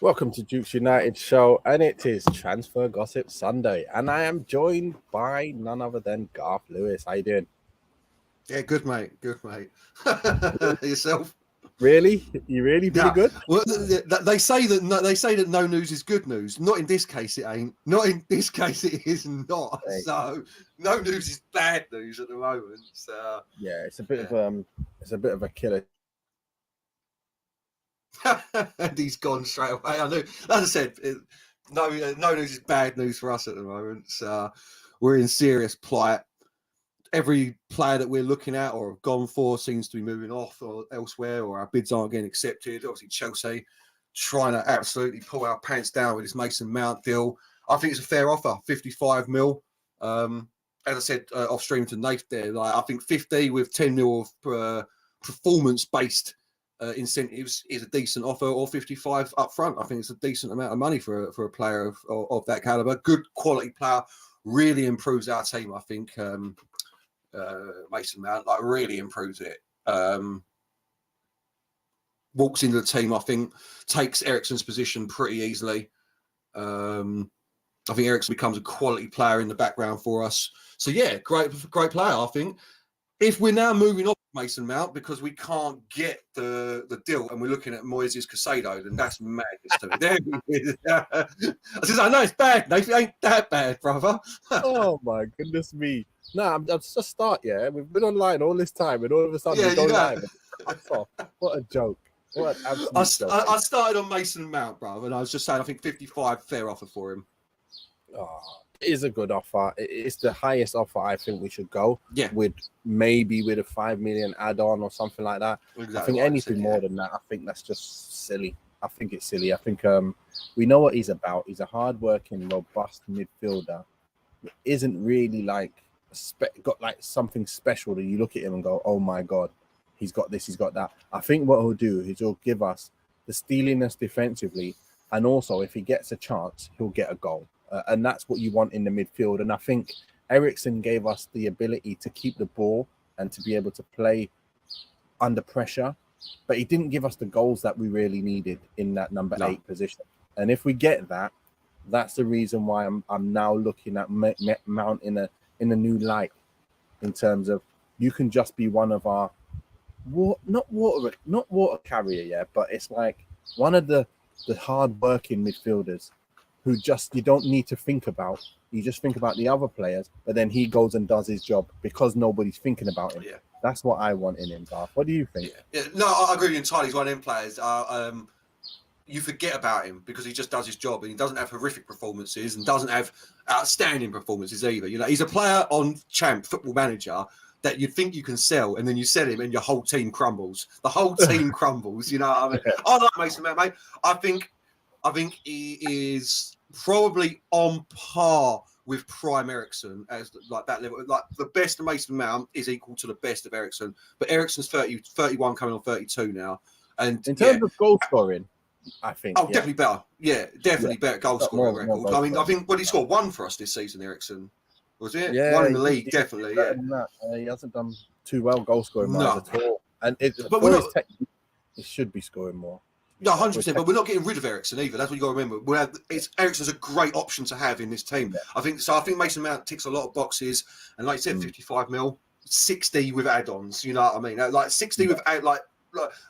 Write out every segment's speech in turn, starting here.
Welcome to Duke's United show, and it is Transfer Gossip Sunday, and I am joined by none other than Garth Lewis. How you doing? Yeah, good mate. Good mate. Yourself? Really? You really feeling Yeah. good? Well, they say that no news is good news. Not in this case, it ain't. Not in this case, it is not. Hey, So no news is bad news at the moment. So yeah, yeah. it's a bit of a killer. And he's gone straight away. I knew. As I said, no news is bad news for us at the moment. So we're in serious plight. Every player that we're looking at or have gone for seems to be moving off or elsewhere, or our bids aren't getting accepted. Obviously, Chelsea trying to absolutely pull our pants down with this Mason Mount deal. I think it's a fair offer, 55 mil. As I said off stream to Nate there, like I think 50 with 10 mil of performance-based incentives is a decent offer, or 55 up front. I think it's a decent amount of money for a player of that caliber. Good quality player, really improves our team, I think. Mason Mount really improves it. Walks into the team, I think, takes Eriksen's position pretty easily. I think Eriksen becomes a quality player in the background for us. So yeah, great player. I think if we're now moving on Mason Mount because we can't get the deal and we're looking at Moises Caicedo, then that's madness to me. There he is. I know it's bad, Nathan. It ain't that bad, brother. Oh my goodness me! Nah, I'm just start. Yeah, we've been online all this time, and all of a sudden Yeah, we go live. What a joke! What an absolute joke! I started on Mason Mount, brother, and I was just saying I think 55 fair offer for him. Oh, it is a good offer. It's the highest offer I think we should go. Yeah. With a 5 million add-on or something like that. Exactly I think anything more than that, I think that's just silly. I think it's silly. I think we know what he's about. He's a hard-working, robust midfielder. Isn't really got like something special that you look at him and go, oh my god, he's got this, he's got that. I think what he'll do is he'll give us the steeliness defensively, and also if he gets a chance, he'll get a goal. And that's what you want in the midfield. And I think Eriksen gave us the ability to keep the ball and to be able to play under pressure, but he didn't give us the goals that we really needed in that number 8 position. And if we get that, that's the reason why I'm now looking at Mount in a new light, in terms of you can just be one of our not water carrier, yeah, but it's like one of the hard working midfielders who just you don't need to think about. You just think about the other players, but then he goes and does his job because nobody's thinking about him. Yeah. That's what I want in him, Garth. What do you think? Yeah. No, I agree with you entirely. He's one of them players. You forget about him because he just does his job, and he doesn't have horrific performances and doesn't have outstanding performances either. You know, he's a player on Champ Football Manager that you think you can sell, and then you sell him and your whole team crumbles. The whole team crumbles. You know what I mean? I like Mason Mount, mate. I think he is probably on par with prime Eriksen as like that level. Like the best of Mason Mount is equal to the best of Eriksen, but Eriksen's 31 coming on 32 now. And in terms of goal scoring, I think definitely better. Yeah, definitely better goal scoring record. I mean, I think he scored 1 for us this season, Eriksen. Was it? Yeah, 1 in the league, definitely. Yeah, he hasn't done too well goal scoring wise at all. And it should be scoring more. No, 100%. But we're not getting rid of Eriksen either. That's what you got to remember. Eriksen's a great option to have in this team. Yeah. I think Mason Mount ticks a lot of boxes. And like you said, 55 mil, 60 with add-ons. You know what I mean? Like 60 with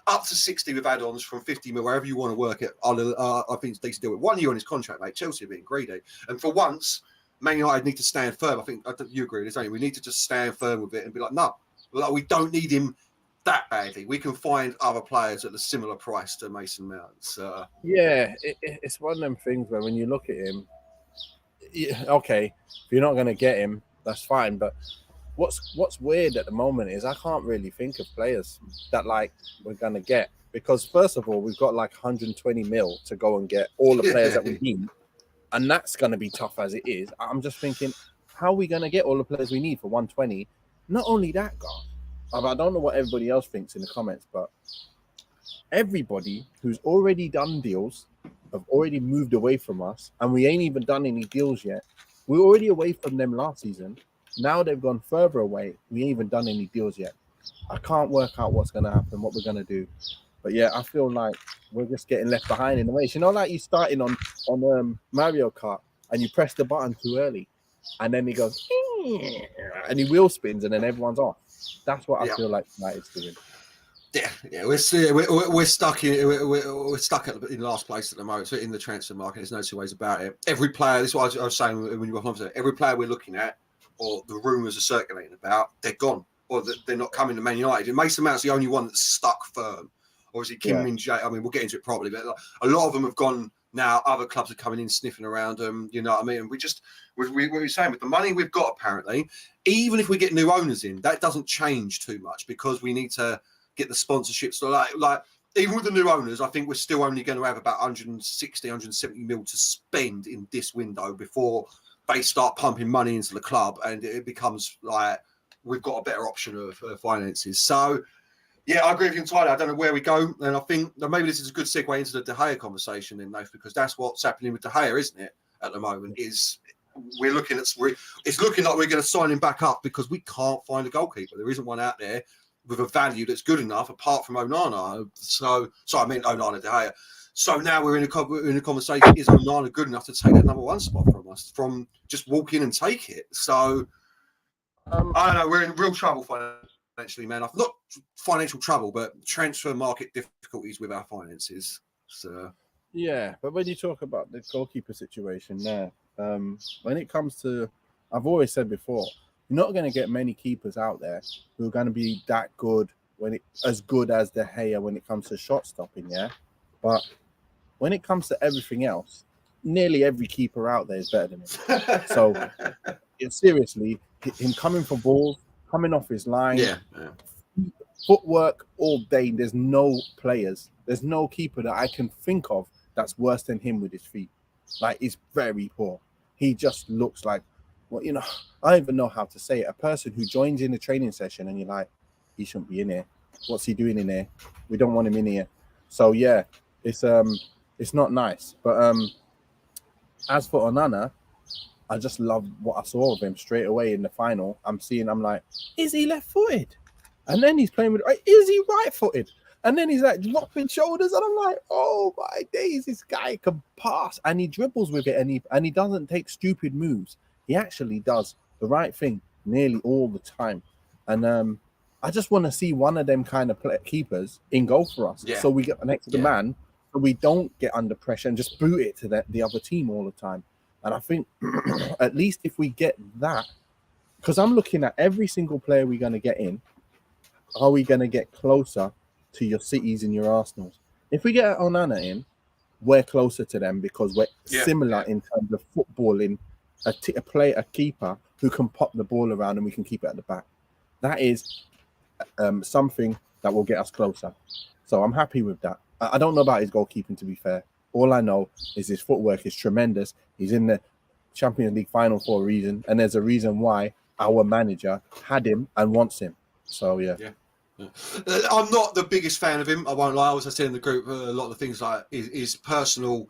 up to 60 with add-ons from 50 mil, wherever you want to work it. I think it's decent deal with 1 year on his contract, mate. Chelsea are being greedy. And for once, Man United need to stand firm. I think you agree with this, don't you? We need to just stand firm with it and be like, no, we don't need him that badly. We can find other players at a similar price to Mason Mount. So. Yeah, it's one of them things where when you look at him, okay, if you're not going to get him, that's fine. But what's weird at the moment is I can't really think of players that we're going to get, because first of all, we've got 120 mil to go and get all the players that we need. And that's going to be tough as it is. I'm just thinking, how are we going to get all the players we need for 120? Not only that, Garth, I don't know what everybody else thinks in the comments, but everybody who's already done deals have already moved away from us, and we ain't even done any deals yet. We're already away from them last season. Now they've gone further away. We ain't even done any deals yet. I can't work out what's going to happen, what we're going to do. But yeah, I feel like we're just getting left behind in the race. You know, like you starting on Mario Kart and you press the button too early, and then he goes and he wheel spins, and then everyone's off. That's what I feel like United's doing. Yeah, we're stuck we're stuck in last place at the moment. So in the transfer market, there's no two ways about it. Every player, this is what I was saying when you were on. Every player we're looking at, or the rumours are circulating about, they're gone, or they're not coming to Man United. And Mason Mount's the only one that's stuck firm. Obviously, Kim Min Jae. I mean, we'll get into it probably, but a lot of them have gone now. Other clubs are coming in, sniffing around them. You know what I mean? And what we're saying with the money we've got, apparently, even if we get new owners in, that doesn't change too much because we need to get the sponsorships. So like even with the new owners, I think we're still only going to have about 160, 170 mil to spend in this window before they start pumping money into the club, and it becomes like we've got a better option of finances. So, yeah, I agree with you entirely. I don't know where we go, and I think that maybe this is a good segue into the De Gea conversation, then, Nath, because that's what's happening with De Gea, isn't it? At the moment, it's looking like we're going to sign him back up because we can't find a goalkeeper. There isn't one out there with a value that's good enough, apart from Onana. So I meant Onana De Gea. So now we're in a conversation: is Onana good enough to take that number one spot from us? From just walk in and take it. So I don't know. We're in real trouble financially, man. Not financial trouble, but transfer market difficulties with our finances. So yeah, but when you talk about the goalkeeper situation there, when it comes to, I've always said before, you're not going to get many keepers out there who are going to be that good as good as De Gea when it comes to shot stopping, yeah. But when it comes to everything else, nearly every keeper out there is better than him. So seriously, him coming for balls, coming off his line, footwork all day. There's no keeper that I can think of that's worse than him with his feet. Like, he's very poor. He just looks like, well, you know, I don't even know how to say it. A person who joins in a training session and you're like, he shouldn't be in here. What's he doing in here? We don't want him in here. So yeah, it's not nice. But as for Onana, I just love what I saw of him straight away in the final. I'm like, is he left-footed? And then he's playing with, is he right-footed? And then he's like dropping shoulders, and I'm like, oh my days, this guy can pass, and he dribbles with it, and he doesn't take stupid moves. He actually does the right thing nearly all the time. And I just want to see one of them kind of keepers in goal for us, so we get an extra man, so we don't get under pressure and just boot it to the other team all the time. And I think at least if we get that, because I'm looking at every single player we're going to get in, are we going to get closer to your Cities and your Arsenals? If we get Onana in, we're closer to them because we're similar in terms of footballing. A keeper who can pop the ball around and we can keep it at the back. That is something that will get us closer. So I'm happy with that. I don't know about his goalkeeping, to be fair. All I know is his footwork is tremendous. He's in the Champions League final for a reason, and there's a reason why our manager had him and wants him. So yeah. I'm not the biggest fan of him. I won't lie. As I said in the group, a lot of the things like his personal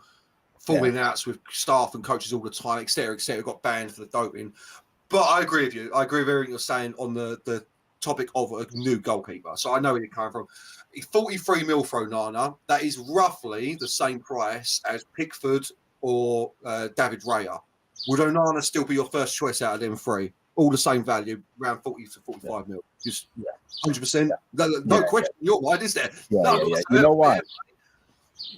falling outs with staff and coaches all the time, etc., got banned for the doping. But I agree with you. I agree with everything you're saying on the topic of a new goalkeeper. So I know where you're coming from. 43 mil for Onana. That is roughly the same price as Pickford or David Raya. Would Onana still be your first choice out of them three? All the same value, around 40 to 45 mil. Just 100%. No question. You're right, is there? Yeah. You know why?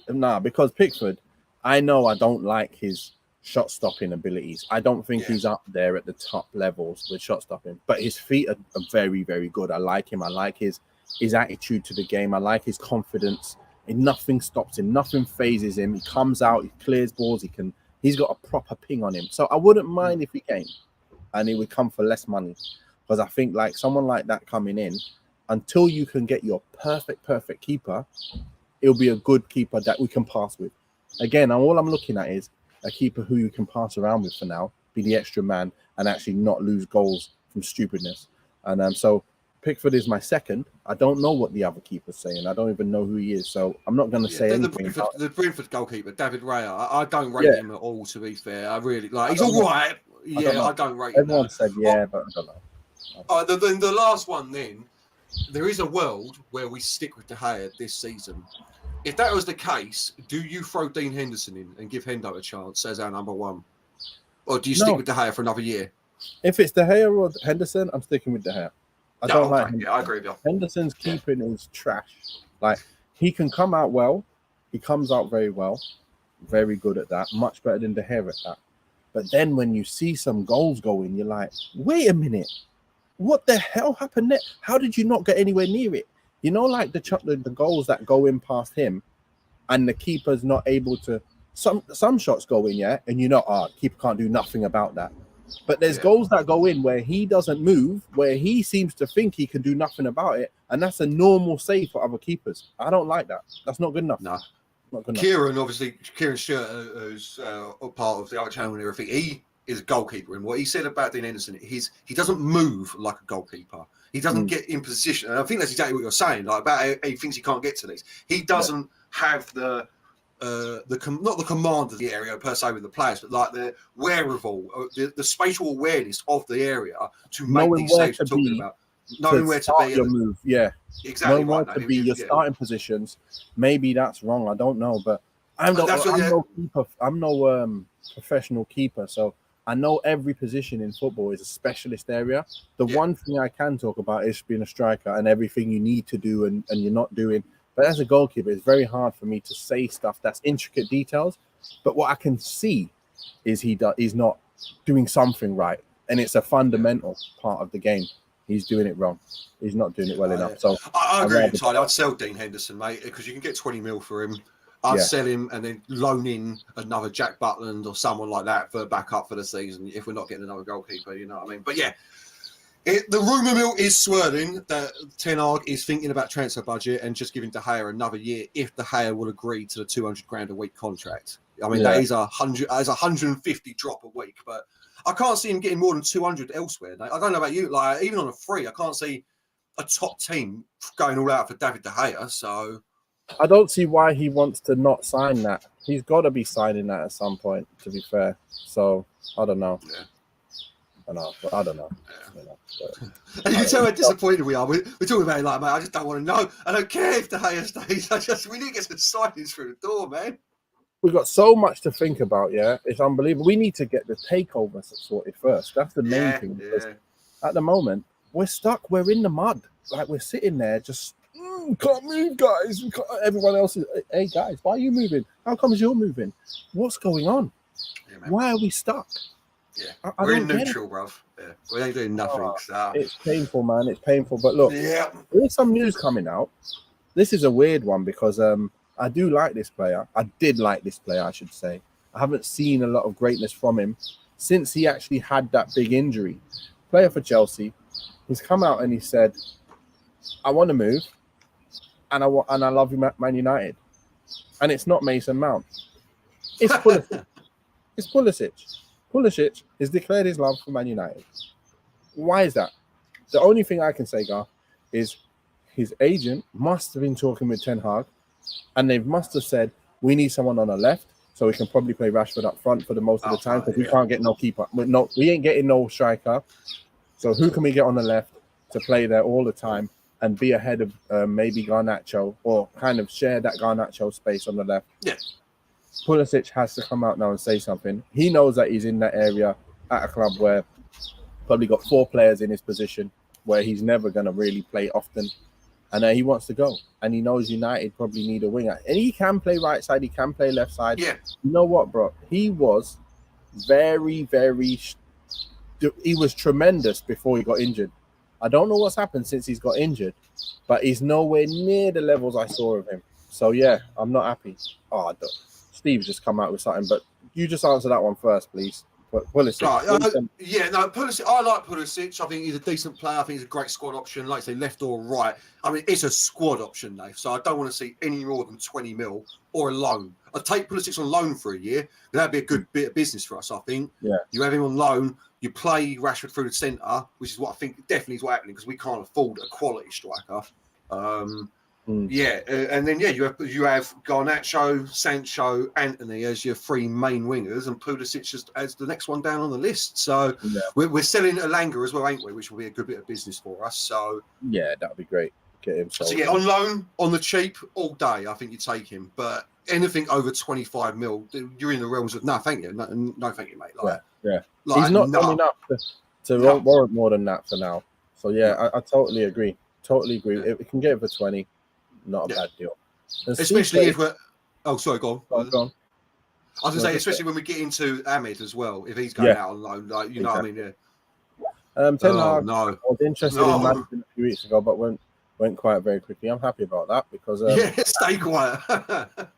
Nah, because Pickford, I know I don't like his shot stopping abilities. I don't think he's up there at the top levels with shot stopping, but his feet are very, very good. I like him. I like his attitude to the game. I like his confidence. And nothing stops him. Nothing phases him. He comes out. He clears balls. He's got a proper ping on him. So I wouldn't mind if he came, and he would come for less money, because I think like someone like that coming in, until you can get your perfect keeper, it'll be a good keeper that we can pass with. Again, all I'm looking at is a keeper who you can pass around with for now, be the extra man, and actually not lose goals from stupidness. And so Pickford is my second. I don't know what the other keeper's saying. I don't even know who he is, so I'm not going to say anything. The Brentford goalkeeper, David Raya, I don't rate him at all, to be fair. I really like. He's all right. I don't rate him. Everyone said but I don't know. The last one then, there is a world where we stick with De Gea this season. If that was the case, do you throw Dean Henderson in and give Hendo a chance as our number one? Or do you stick with De Gea for another year? If it's De Gea or Henderson, I'm sticking with De Gea. I don't like Henderson. Yeah, I agree with you. Henderson's keeping is trash. Like, he can come out well. He comes out very well. Very good at that. Much better than De Gea at that. But then when you see some goals go in, you're like, wait a minute. What the hell happened there? How did you not get anywhere near it? You know, like the goals that go in past him and the keeper's not able to... Some shots go in, yeah? And you know, keeper can't do nothing about that. But there's goals that go in where he doesn't move, where he seems to think he can do nothing about it. And that's a normal save for other keepers. I don't like that. That's not good enough. No. Not good enough. Kieran Stewart, who's part of the Art Channel and everything, he is a goalkeeper. And what he said about Dean Henderson, he doesn't move like a goalkeeper. He doesn't get in position. And I think that's exactly what you're saying, like about how he thinks he can't get to these. He doesn't have not the command of the area per se with the players, but like the wherewithal, the spatial awareness of the area to make these saves we're talking about. Knowing where to be. Your move, yeah. Exactly. Knowing where to be, your starting positions. Maybe that's wrong. I don't know, but I'm no professional keeper, so I know every position in football is a specialist area. The one thing I can talk about is being a striker and everything you need to do and you're not doing. But as a goalkeeper, it's very hard for me to say stuff that's intricate details. But what I can see is he's not doing something right, and it's a fundamental part of the game. He's doing it wrong. He's not doing it well enough. So I agree entirely. I'd sell Dean Henderson, mate, because you can get 20 mil for him. I'd sell him and then loan in another Jack Butland or someone like that for backup for the season if we're not getting another goalkeeper, you know what I mean? But yeah, the rumour mill is swirling that Ten Hag is thinking about transfer budget and just giving De Gea another year if De Gea will agree to the 200 grand a week contract. I mean, that is 150 drop a week, but I can't see him getting more than 200 elsewhere. I don't know about you. Like, even on a free, I can't see a top team going all out for David De Gea. So I don't see why he wants to not sign that. He's got to be signing that at some point, to be fair. So I don't know. Yeah. I don't know. Yeah. And you can tell how disappointed we are. We're talking about it like, mate, I just don't want to know. I don't care if De Gea stays. We need to get some signings through the door, man. We've got so much to think about, yeah. It's unbelievable. We need to get the takeover sorted first. That's the main thing. Because at the moment, we're stuck. We're in the mud. Like, we're sitting there just, can't move, guys. Everyone else is, hey, guys, why are you moving? How come you're moving? What's going on? Yeah, why are we stuck? Yeah, we're in neutral, bruv. Yeah, we ain't doing nothing. So. It's painful, man. It's painful. But look, there's some news coming out. This is a weird one because I do like this player. I did like this player, I should say. I haven't seen a lot of greatness from him since he actually had that big injury. Player for Chelsea. He's come out and he said, I want to move and I love you, Man United. And it's not Mason Mount. It's Pulisic. It's Pulisic. Pulisic has declared his love for Man United. Why is that? The only thing I can say, Gar, is his agent must have been talking with Ten Hag, and they must have said, we need someone on the left, so we can probably play Rashford up front for the most of the time, because we can't get no keeper. We ain't getting no striker. So who can we get on the left to play there all the time and be ahead of maybe Garnacho, or kind of share that Garnacho space on the left? Yeah. Pulisic has to come out now and say something. He knows that he's in that area at a club where probably got 4 players in his position where he's never going to really play often. And he wants to go. And he knows United probably need a winger. And he can play right side. He can play left side. Yeah. You know what, bro? He was very, very... He was tremendous before he got injured. I don't know what's happened since he's got injured, but he's nowhere near the levels I saw of him. So, yeah, I'm not happy. Steve's just come out with something, but you just answer that one first, please. Pulisic. Pulisic. I like Pulisic. I think he's a decent player. I think he's a great squad option, like say left or right. I mean, it's a squad option, Dave. So I don't want to see any more than 20 mil or a loan. I'd take Pulisic on loan for a year. That'd be a good bit of business for us, I think. Yeah. You have him on loan. You play Rashford through the centre, which is what I think definitely is what's happening because we can't afford a quality striker. Yeah, and then you have Garnacho, Sancho, Anthony as your three main wingers, and Pulisic just as the next one down on the list. So we're selling Elanga as well, ain't we? Which will be a good bit of business for us. So yeah, that'd be great. Get him sold. So yeah, on loan, on the cheap, all day. I think you take him, but anything over 25 mil, you're in the realms of no, thank you, no, thank you, mate. Like, Like, he's not done enough to warrant more than that for now. So yeah, I totally agree. Totally agree. Yeah. If we can get it for 20, not a bad deal. And especially if we're. Oh, sorry, go on. Go on. I was gonna say, especially when we get into Ahmed as well, if he's going out on loan, like know what I mean. Yeah. Ten Hag, no. I was interested in Madison a few weeks ago, but went quiet very quickly. I'm happy about that because stay quiet.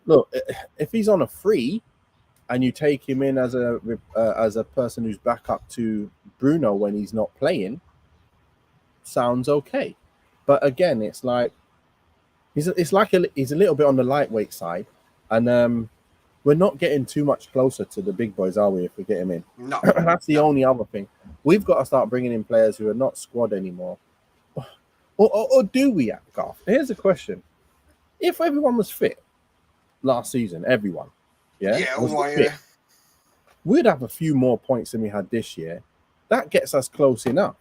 Look, if he's on a free, and you take him in as a person who's back up to Bruno when he's not playing, sounds okay. But again, it's like he's a little bit on the lightweight side, and we're not getting too much closer to the big boys, are we? If we get him in, no. That's the only other thing. We've got to start bringing in players who are not squad anymore, or do we, Garth? Here's a question: if everyone was fit last season, everyone. We'd have a few more points than we had this year. That gets us close enough.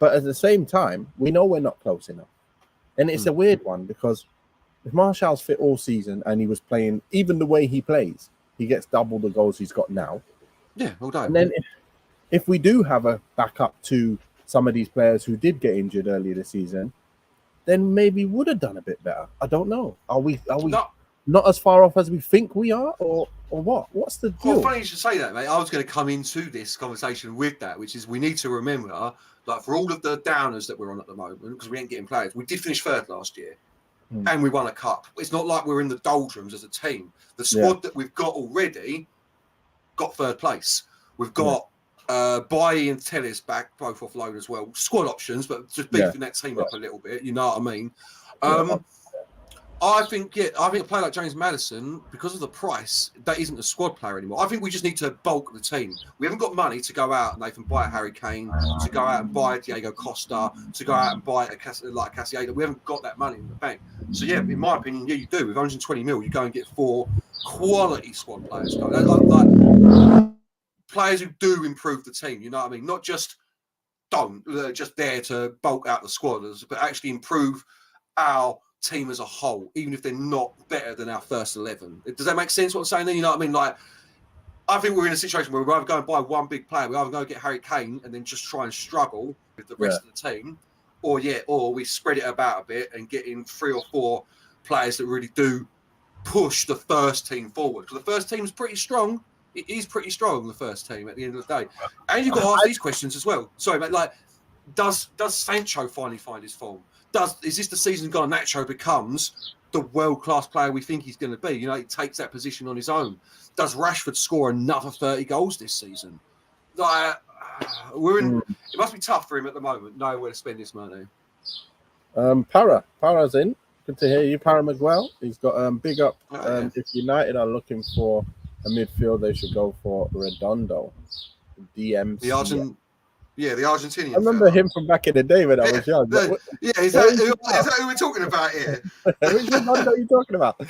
But at the same time, we know we're not close enough. And it's a weird one because if Martial's fit all season and he was playing, even the way he plays, he gets double the goals he's got now. Yeah, all day. And then if we do have a backup to some of these players who did get injured earlier this season, then maybe would have done a bit better. I don't know. Are we not as far off as we think we are, or what? What's the deal? Well, funny you should say that, mate. I was going to come into this conversation with that, which is we need to remember, like, for all of the downers that we're on at the moment, because we ain't getting players, we did finish third last year, and we won a cup. It's not like we're in the doldrums as a team. The squad that we've got already got third place. We've got Bailly and Telles back, both off loan as well. Squad options, but just beefing that team up a little bit. You know what I mean? I think a player like James Maddison, because of the price, that isn't a squad player anymore. I think we just need to bulk the team. We haven't got money to go out, Nathan, buy a Harry Kane, to go out and buy a Diego Costa, to go out and buy a Caicedo. We haven't got that money in the bank. So yeah, in my opinion, you do. With 120 mil, you go and get 4 quality squad players. Like players who do improve the team. You know what I mean? Not just just there to bulk out the squad, but actually improve our team as a whole, even if they're not better than our first 11. Does that make sense what I'm saying then? You know what I mean? Like, I think we're in a situation where we either go and buy one big player, we either go get Harry Kane and then just try and struggle with the rest of the team, or we spread it about a bit and get in 3 or 4 players that really do push the first team forward. Because the first team is pretty strong. It is pretty strong, the first team, at the end of the day. And you've got to ask these questions as well. Sorry, mate, like, does Sancho finally find his form? Is this the season Garnacho becomes the world-class player we think he's going to be? You know, he takes that position on his own. Does Rashford score another 30 goals this season? Like, it must be tough for him at the moment, knowing where to spend his money. Para's in. Good to hear you, Para Miguel. He's got big up. If United are looking for a midfield, they should go for Redondo, DMC. The Argentinian. I remember him from back in the day when I was young. Is that who we're talking about here? Which Redondo are you talking about?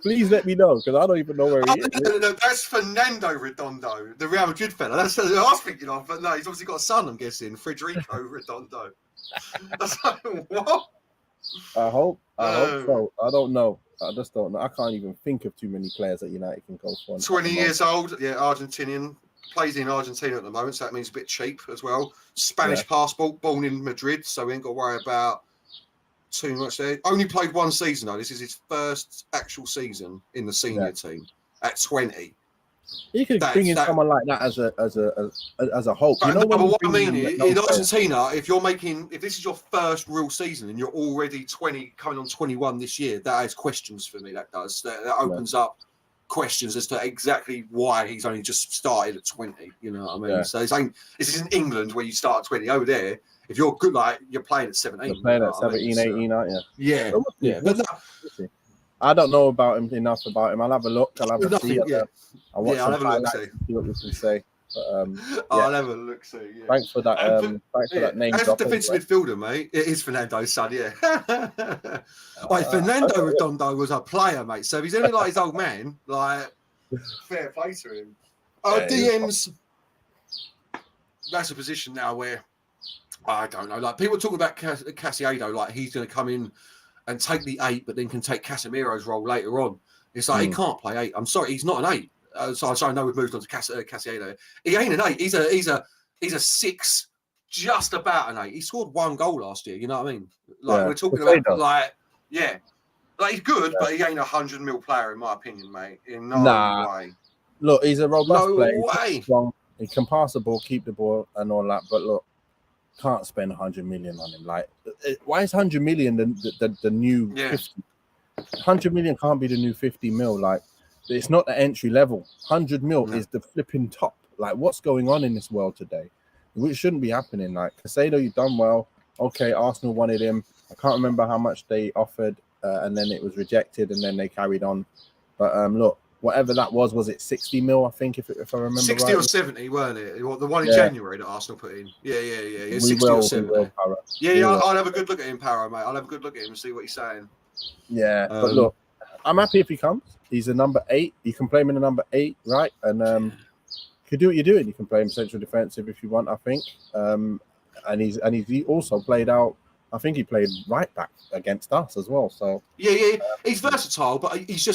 Please let me know, because I don't even know where he is. No, that's Fernando Redondo, the Real Madrid fella. That's who I was thinking of, but no, he's obviously got a son, I'm guessing, Federico Redondo. That's like, what? I hope so. I don't know. I just don't know. I can't even think of too many players that United can go for. 20 years old, Argentinian. Plays in Argentina at the moment, so that means a bit cheap as well. Spanish passport, born in Madrid, so we ain't got to worry about too much there. Only played 1 season, though. This is his first actual season in the senior team at 20. You could bring in someone like that as a hope. But, what I mean is, in Argentina, if this is your first real season and you're already 20, coming on 21 this year, that has questions for me. That does. That opens up questions as to exactly why he's only just started at 20. You know what I mean? Yeah. So this is in England where you start at 20. Over there, if you're good, like, you're playing at 17. You're playing at 17, 18, aren't you? Yeah. Yeah. But no, I don't know enough about him. I'll have a look. I'll have a see. I'll watch some highlights, see what we can say. I'll have a look. See, yeah. Thanks for that. Thanks for that name As a drop. defensive midfielder, mate, it is Fernando's son. Yeah. Fernando Redondo was a player, mate. So if he's anything like his old man, like fair play to him. DMs. That's a position now where I don't know. Like people talking about Caicedo, like he's going to come in and take the 8, but then can take Casemiro's role later on. It's like he can't play 8. I'm sorry, he's not an 8. So I know we've moved on to Caicedo. He ain't an 8. He's a 6, just about an 8. He scored 1 goal last year. You know what I mean? Like we're talking about, like he's good, but he ain't a 100 mil player in my opinion, mate. In no way. Look, he's a robust player. No way. Strong. He can pass the ball, keep the ball, and all that. But look, can't spend 100 million on him. Like, why is 100 million the new 50? 100 million can't be the new 50 mil. Like, it's not the entry level. 100 mil is the flipping top. Like, what's going on in this world today? Which shouldn't be happening. Like, Caicedo, you've done well. Okay, Arsenal wanted him. I can't remember how much they offered, and then it was rejected, and then they carried on. But look, whatever that was it 60 mil? I think if I remember 60 right. or 70, weren't it? The one in January that Arsenal put in. Yeah. 60 or 70. I'll have a good look at him, Paro, mate. I'll have a good look at him and see what he's saying. Yeah, but look, I'm happy if he comes. He's a number 8. You can play him in a number 8, right? And you can do what you're doing. You can play him central defensive if you want, I think. And he also played out. I think he played right back against us as well. So he's versatile, but he's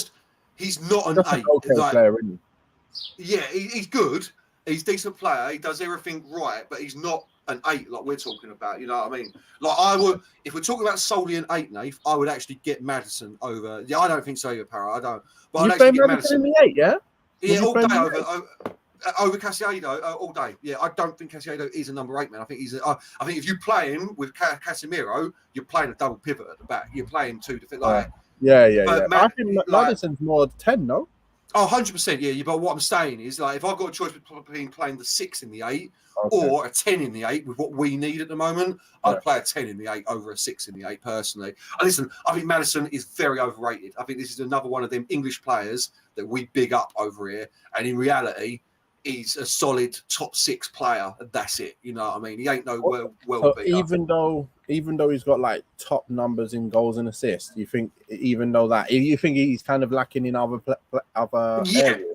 not an 8. Player, isn't he? Yeah, he's good. He's a decent player. He does everything right, but he's not an 8 like we're talking about. You know what I mean? Like I would, if we're talking about solely an 8, Nath, I would actually get Maddison over. Yeah, I don't think so either, Para. I don't. But I'd actually get Maddison in the 8, yeah. Yeah, all day over Caicedo, all day. Yeah, I don't think Caicedo is a number 8 man. I think I think if you play him with Casemiro, you're playing a double pivot at the back. You're playing 2 defenders. Like, I think Maddison's more 10, no? Oh, 100%, yeah. But what I'm saying is, like, if I've got a choice between playing the 6 in the 8 or a 10 in the 8 with what we need at the moment, I'd play a 10 in the 8 over a 6 in the 8, personally. And listen, I think Maddison is very overrated. I think this is another one of them English players that we big up over here. And in reality, he's a solid top 6 player. And that's it. You know what I mean? He ain't even though he's got like top numbers in goals and assists, you think you think he's kind of lacking in other areas?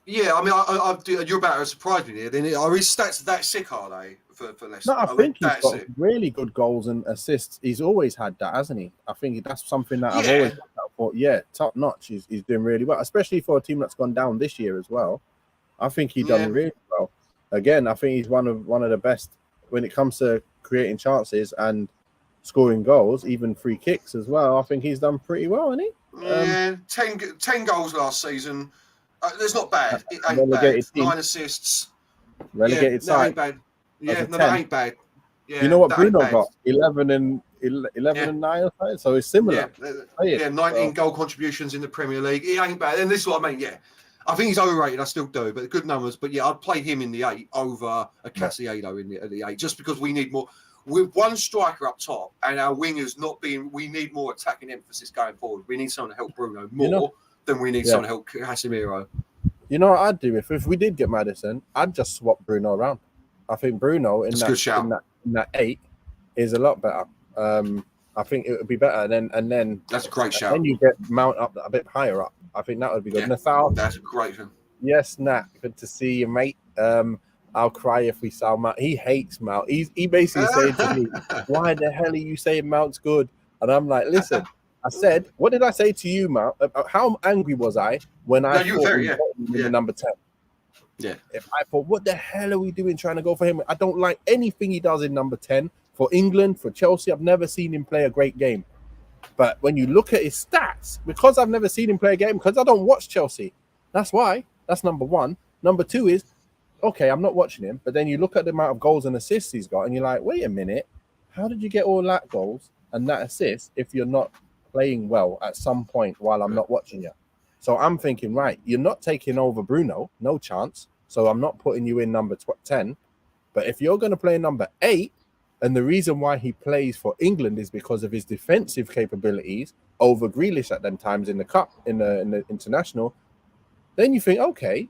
Yeah, I mean, you're about to surprise me here. Then are his stats that sick? Are they for Leicester? No, I think he's got really good goals and assists. He's always had that, hasn't he? I think that's something that I've always thought. Yeah, top notch. He's doing really well, especially for a team that's gone down this year as well. I think he's done really well. Again, I think he's one of the best when it comes to creating chances and scoring goals, even free kicks as well. I think he's done pretty well, hasn't he? 10 goals last season. That's not bad. It ain't bad. 9 assists. Relegated side. That ain't bad. Yeah, no, that ain't bad. Yeah, you know what Bruno got? 11 and 9 or something. So it's similar. 19 goal contributions in the Premier League. It ain't bad. And this is what I mean. Yeah, I think he's overrated. I still do, but good numbers. But yeah, I'd play him in the 8 over a Caicedo in the 8, just because we need more. With one striker up top and our wingers not being, we need more attacking emphasis going forward. We need someone to help Bruno more than we need someone to help Casemiro. You know what I'd do if we did get Maddison? I'd just swap Bruno around. I think Bruno in that 8 is a lot better. I think it would be better. And then that's a great shout. Then you get Mount up a bit higher up. I think that would be good. Nathal, that's a great thing. Yes, Nat. Good to see you, mate. I'll cry if we sell Mount. He hates Mount. He basically said to me, "Why the hell are you saying Mount's good?" And I'm like, "Listen, I said, what did I say to you, Mount? How angry was I when I thought we got him in the number 10? Yeah. If I thought, what the hell are we doing trying to go for him? I don't like anything he does in number 10 for England, for Chelsea. I've never seen him play a great game. But when you look at his stats, because I've never seen him play a game, because I don't watch Chelsea, that's why. That's number 1. Number 2 is, okay, I'm not watching him, but then you look at the amount of goals and assists he's got, and you're like, wait a minute, how did you get all that goals and that assist if you're not playing well at some point while I'm not watching you? So I'm thinking, right, you're not taking over Bruno, no chance. So I'm not putting you in number 10. But if you're going to play number 8, and the reason why he plays for England is because of his defensive capabilities over Grealish at them times in the cup, in the international, then you think, okay,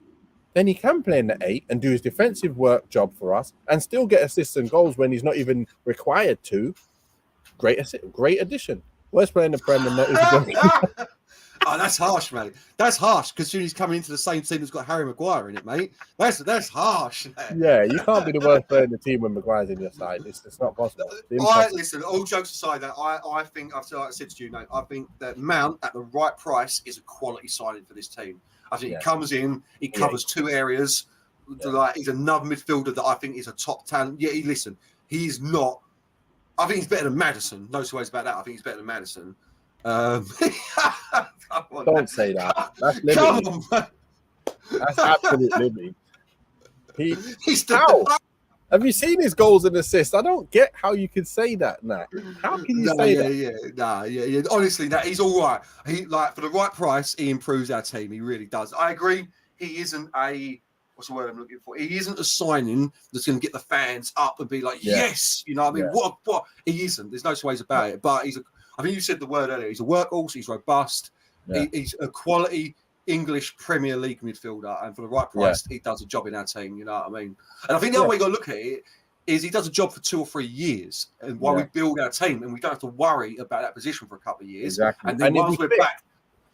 then he can play in the 8 and do his defensive work job for us and still get assists and goals when he's not even required to. Great addition. Worst player in the Prem and not even good. Oh, that's harsh, mate. That's harsh because he's coming into the same team that's got Harry Maguire in it, mate. That's harsh. Yeah, you can't be the worst player in the team when Maguire's in your side. It's not possible. Listen, all jokes aside, that I think, like I said to you, mate, I think that Mount at the right price is a quality signing for this team. I think he comes in, he covers 2 areas. Like he's another midfielder that I think is a top talent. Yeah, he's not. I think he's better than Maddison. No two ways about that. I think he's better than Maddison. Don't say that. That's limited. Come on, That's absolute limit. He's how? Have you seen his goals and assists? I don't get how you can say that now. How can you say that? Yeah. Honestly, he's all right. He for the right price, he improves our team. He really does. I agree. He isn't what's the word I'm looking for? He isn't a signing that's going to get the fans up and be like, yes, you know what I mean? What? He isn't. There's no two ways about it. But I think you said the word earlier. He's a workhorse. He's robust. Yeah. He's a quality English Premier League midfielder, and for the right price, he does a job in our team. You know what I mean? And I think the other way you got to look at it is he does a job for 2 or 3 years, and while we build our team, and we don't have to worry about that position for a couple of years. Exactly. And then once we're back,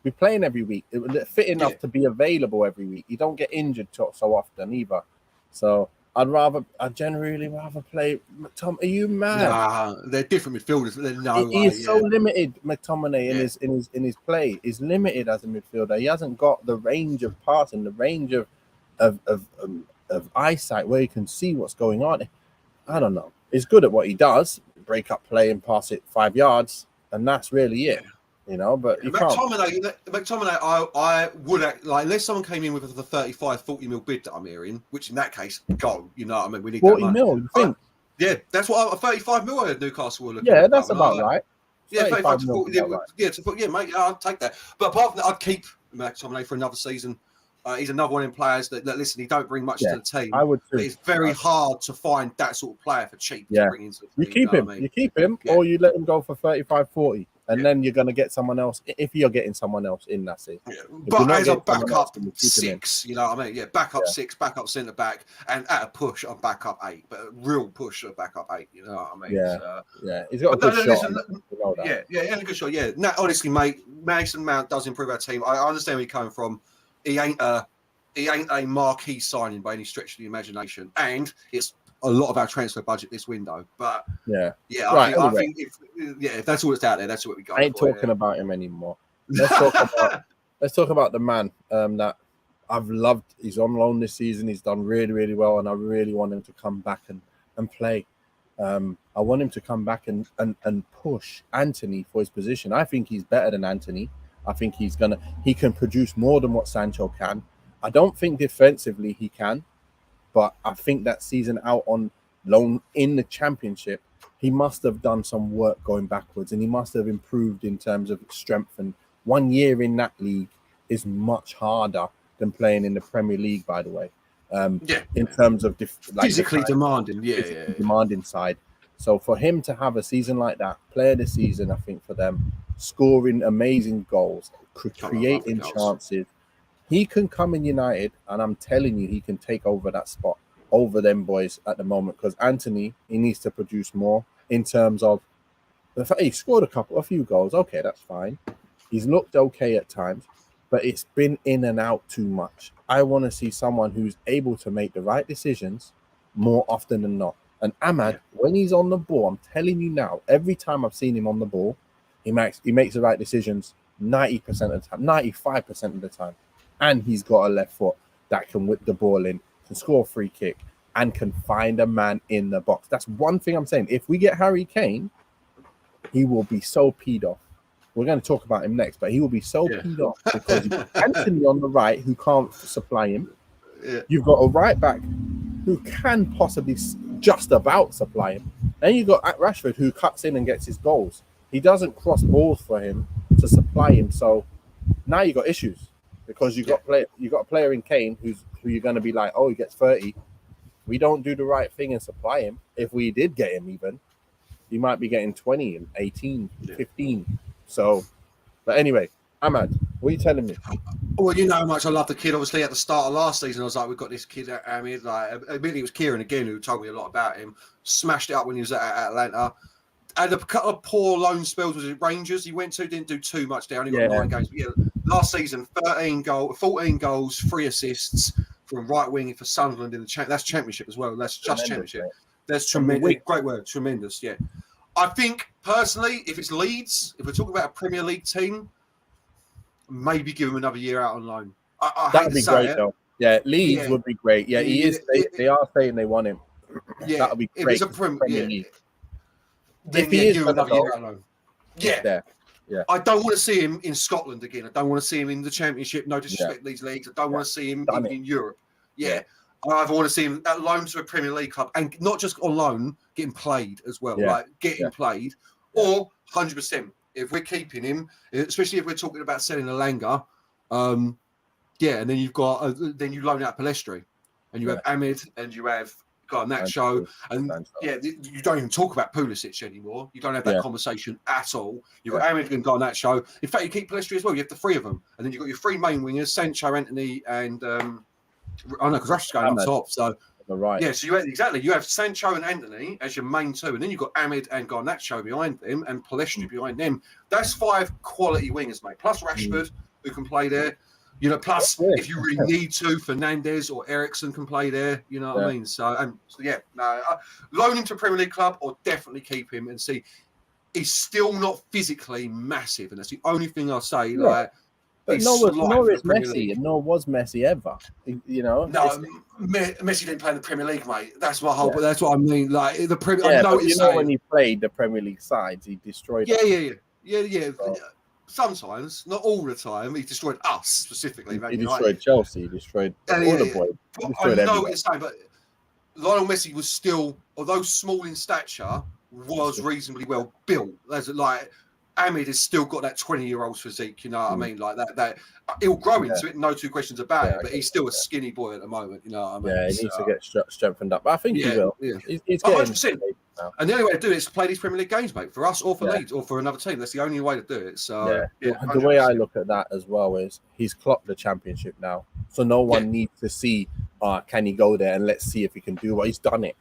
we're playing every week. It would fit enough to be available every week. You don't get injured so often either. So I'd generally rather play Tom. Are you mad? Nah, they're different midfielders. He's so limited. McTominay in his play is limited as a midfielder. He hasn't got the range of passing, the range of eyesight where he can see what's going on. I don't know. He's good at what he does: break up play and pass it 5 yards, and that's really it. You know, but you McTominay, I would unless someone came in with the 35-40 mil bid that I'm hearing, which in that case, go. You know what I mean? We need 40 mil, you think? Yeah, that's what 35 mil I heard Newcastle were looking. Yeah, that's about right. Yeah, 35 to 40. Yeah, mate, I'll take that. But apart from that, I'd keep McTominay for another season. He's another one in players that listen, he don't bring much to the team. I would too. It's very hard to find that sort of player for cheap to bring into the team. You keep him, or you let him go for 35-40. And then you're going to get someone else. If you're getting someone else in, that's it. Yeah. But as a backup 6, you know what I mean? Yeah, backup 6, backup centre back, and at a push, on backup 8. But a real push at backup 8, you know what I mean? Yeah. He's got a good shot. He had a good shot. Yeah. Now, honestly, mate, Mason Mount does improve our team. I understand where you're coming from. He ain't a marquee signing by any stretch of the imagination, and it's a lot of our transfer budget this window. But I think if that's all that's out there, that's what we got. I ain't talking about him anymore. Let's talk about the man that I've loved. He's on loan this season. He's done really, really well, and I really want him to come back and play. I want him to come back and push Anthony for his position. I think he's better than Anthony. I think he can produce more than what Sancho can. I don't think defensively he can. But I think that season out on loan in the Championship, he must have done some work going backwards, and he must have improved in terms of strength. And 1 year in that league is much harder than playing in the Premier League, by the way. In terms of physically demanding, demanding side. So for him to have a season like that, player of the season, I think for them, scoring amazing goals, creating chances. He can come in United, and I'm telling you, he can take over that spot over them boys at the moment. Because Anthony, he needs to produce more in terms of the fact he scored a few goals. Okay, that's fine. He's looked okay at times, but it's been in and out too much. I want to see someone who's able to make the right decisions more often than not. And Ahmad, when he's on the ball, I'm telling you now, every time I've seen him on the ball, he makes the right decisions 90% of the time, 95% of the time. And he's got a left foot that can whip the ball in, can score a free kick, and can find a man in the box. That's one thing I'm saying. If we get Harry Kane, he will be so peed off. We're going to talk about him next, but he will be so peed off because you've got Anthony on the right who can't supply him. Yeah. You've got a right back who can possibly just about supply him. Then you've got Rashford who cuts in and gets his goals. He doesn't cross balls for him to supply him. So now you've got issues. Because you got a player in Kane who you're going to be like, oh, he gets 30. We don't do the right thing and supply him. If we did get him even, he might be getting 20 and 18, 15. So, but anyway, Ahmad, what are you telling me? Well, you know how much I love the kid. Obviously, at the start of last season, I was like, we've got this kid at Amid. Like, admittedly, it was Kieran again who told me a lot about him. Smashed it up when he was at Atlanta. Had a couple of poor loan spells. Was it Rangers he went to? Didn't do too much there. Only got 9 games. But yeah, last season, 14 goals, 3 assists from right wing for Sunderland in the that's championship as well. That's just championship. Mate. That's tremendous. Great word, tremendous. Yeah, I think personally, if it's Leeds, if we're talking about a Premier League team, maybe give him another year out on loan. That'd be great, though. Yeah, Leeds would be great. Yeah, he is. They are saying they want him. Yeah, that would be great. If it's a Premier League, then if he is give him another year out on loan. Yeah. Yeah. I don't want to see him in Scotland again. I don't want to see him in the Championship. No disrespect these leagues. I don't want to see him in Europe. Yeah. I either want to see him at loan to a Premier League club, and not just on loan, getting played as well. Like getting played, or 100%. If we're keeping him, especially if we're talking about selling Alanga, and then you've got then you loan out Palestri, and you have Ahmed, and you have Garnacho, and you don't even talk about Pulisic anymore. You don't have that conversation at all. You've got Ahmed and Garnacho. In fact, you keep Palestri as well. You have the 3 of them, and then you've got your 3 main wingers: Sancho, Anthony, and because Rashford's going up top. So so you have Sancho and Anthony as your main 2, and then you've got Ahmed and Garnacho behind them, and Palestri behind them. That's 5 quality wingers, mate. Plus Rashford, who can play there. You know, plus if you really need to, Fernandez or Ericsson can play there. You know what I mean? So, loan him to a Premier League club, or definitely keep him and see. He's still not physically massive, and that's the only thing I'll say. Like, but nor is Messi, and nor was Messi ever. You know, no, Messi didn't play in the Premier League, mate. That's my whole. That's what I mean. Like the Premier. I know but when he played the Premier League sides, he destroyed. Yeah. Sometimes, not all the time, he destroyed us specifically. He destroyed Chelsea. He destroyed all the boys. I know what you're saying, but Lionel Messi was still, although small in stature, was reasonably well built. There's like Ahmed has still got that 20-year-old physique. You know what I mean? Like that he'll grow into it. No 2 questions about it. But he's still a skinny boy at the moment. You know what I mean? Yeah, he needs to get strengthened up. But I think he will. Yeah. He's getting 100%. And the only way to do it is to play these Premier League games, mate, for us or for Leeds or for another team. That's the only way to do it. So the way I look at that as well is he's clocked the Championship now, so no one needs to see, can he go there and let's see if he can do what he's done it.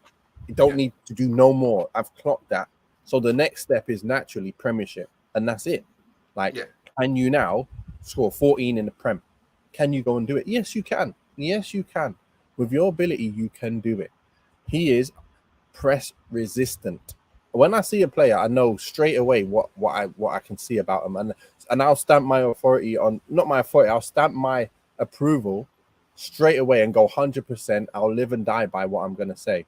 You don't need to do no more. I've clocked that. So the next step is naturally Premiership, and that's it. Like, can you now score 14 in the Prem? Can you go and do it? Yes, you can. Yes, you can. With your ability, you can do it. He is press resistant. When I see a player, I know straight away what I can see about him, and I'll stamp my authority on, not my authority, I'll stamp my approval straight away and go 100%. I'll live and die by what I'm going to say.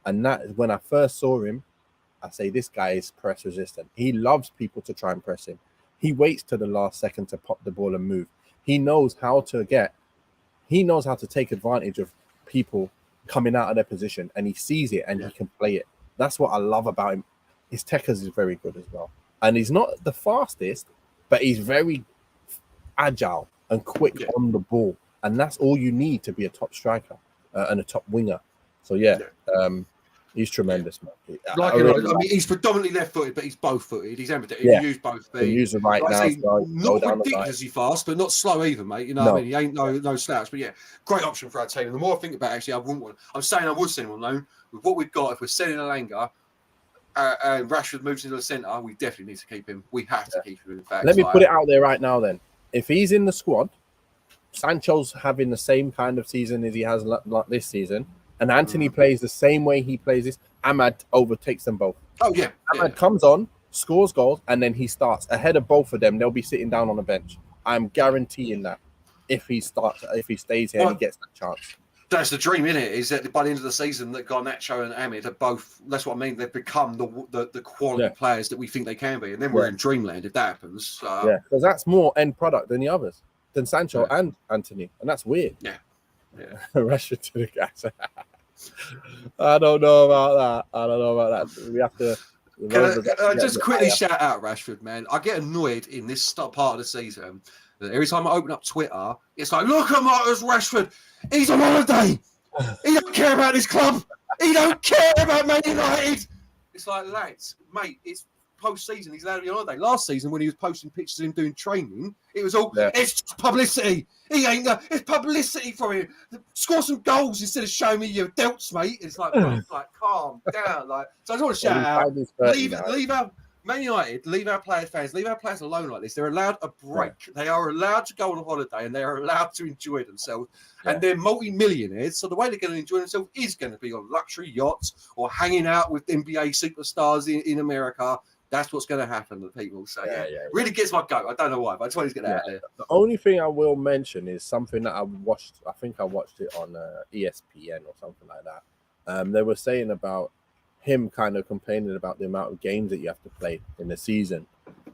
And that is when I first saw him, I say this guy is press resistant. He loves people to try and press him. He waits to the last second to pop the ball and move. He knows how to take advantage of people coming out of their position, and he sees it and he can play it. That's what I love about him. His techers is very good as well, and he's not the fastest, but he's very agile and quick on the ball, and that's all you need to be a top striker and a top winger. So he's tremendous, man. He's predominantly left-footed, but he's both-footed. He's ambidextrous. He can use both feet. He uses right now. Not ridiculously fast, but not slow either, mate. You know what I mean? He ain't no slouch. But great option for our team. And the more I think about it, actually, I'm saying I would send him on loan. With what we've got, if we're selling Alanga and Rashford moves into the centre, we definitely need to keep him. We have to keep him, in fact. Let me put it out there right now then. If he's in the squad, Sancho's having the same kind of season as he has like this season, and Anthony plays the same way he plays this, Ahmad overtakes them both. Oh, yeah. Ahmad comes on, scores goals, and then he starts. Ahead of both of them, they'll be sitting down on the bench. I'm guaranteeing that if he stays here and he gets that chance. That's the dream, isn't it? Is that by the end of the season that Garnacho and Ahmed are both, that's what I mean, they've become the quality players that we think they can be. And then we're in dreamland if that happens. Because that's more end product than the others, than Sancho and Anthony. And that's weird. Yeah. Rashford to the gas. I don't know about that. We have to. Can I just quickly shout out Rashford, man? I get annoyed in this part of the season that every time I open up Twitter, it's like, look at Marcus Rashford. He's on holiday. He don't care about his club. He don't care about Man United. It's like, lads, mate, it's post-season he's allowed to be on holiday. Last season, when he was posting pictures of him doing training, it was all, it's just publicity. He ain't, it's publicity for him. Score some goals instead of showing me your delts, mate. It's like, bro, like, calm down. Like, so I just want to shout out, leave our Man United, leave our fans alone like this. They're allowed a break. Yeah. They are allowed to go on a holiday and they are allowed to enjoy themselves. Yeah. And they're multi-millionaires. So the way they're going to enjoy themselves is going to be on luxury yachts or hanging out with NBA superstars in America. That's what's going to happen to people. So really gets my goat. I don't know why, but I just want to get that out there. The only thing I will mention is something that I watched. I think I watched it on ESPN or something like that. They were saying about him kind of complaining about the amount of games that you have to play in the season.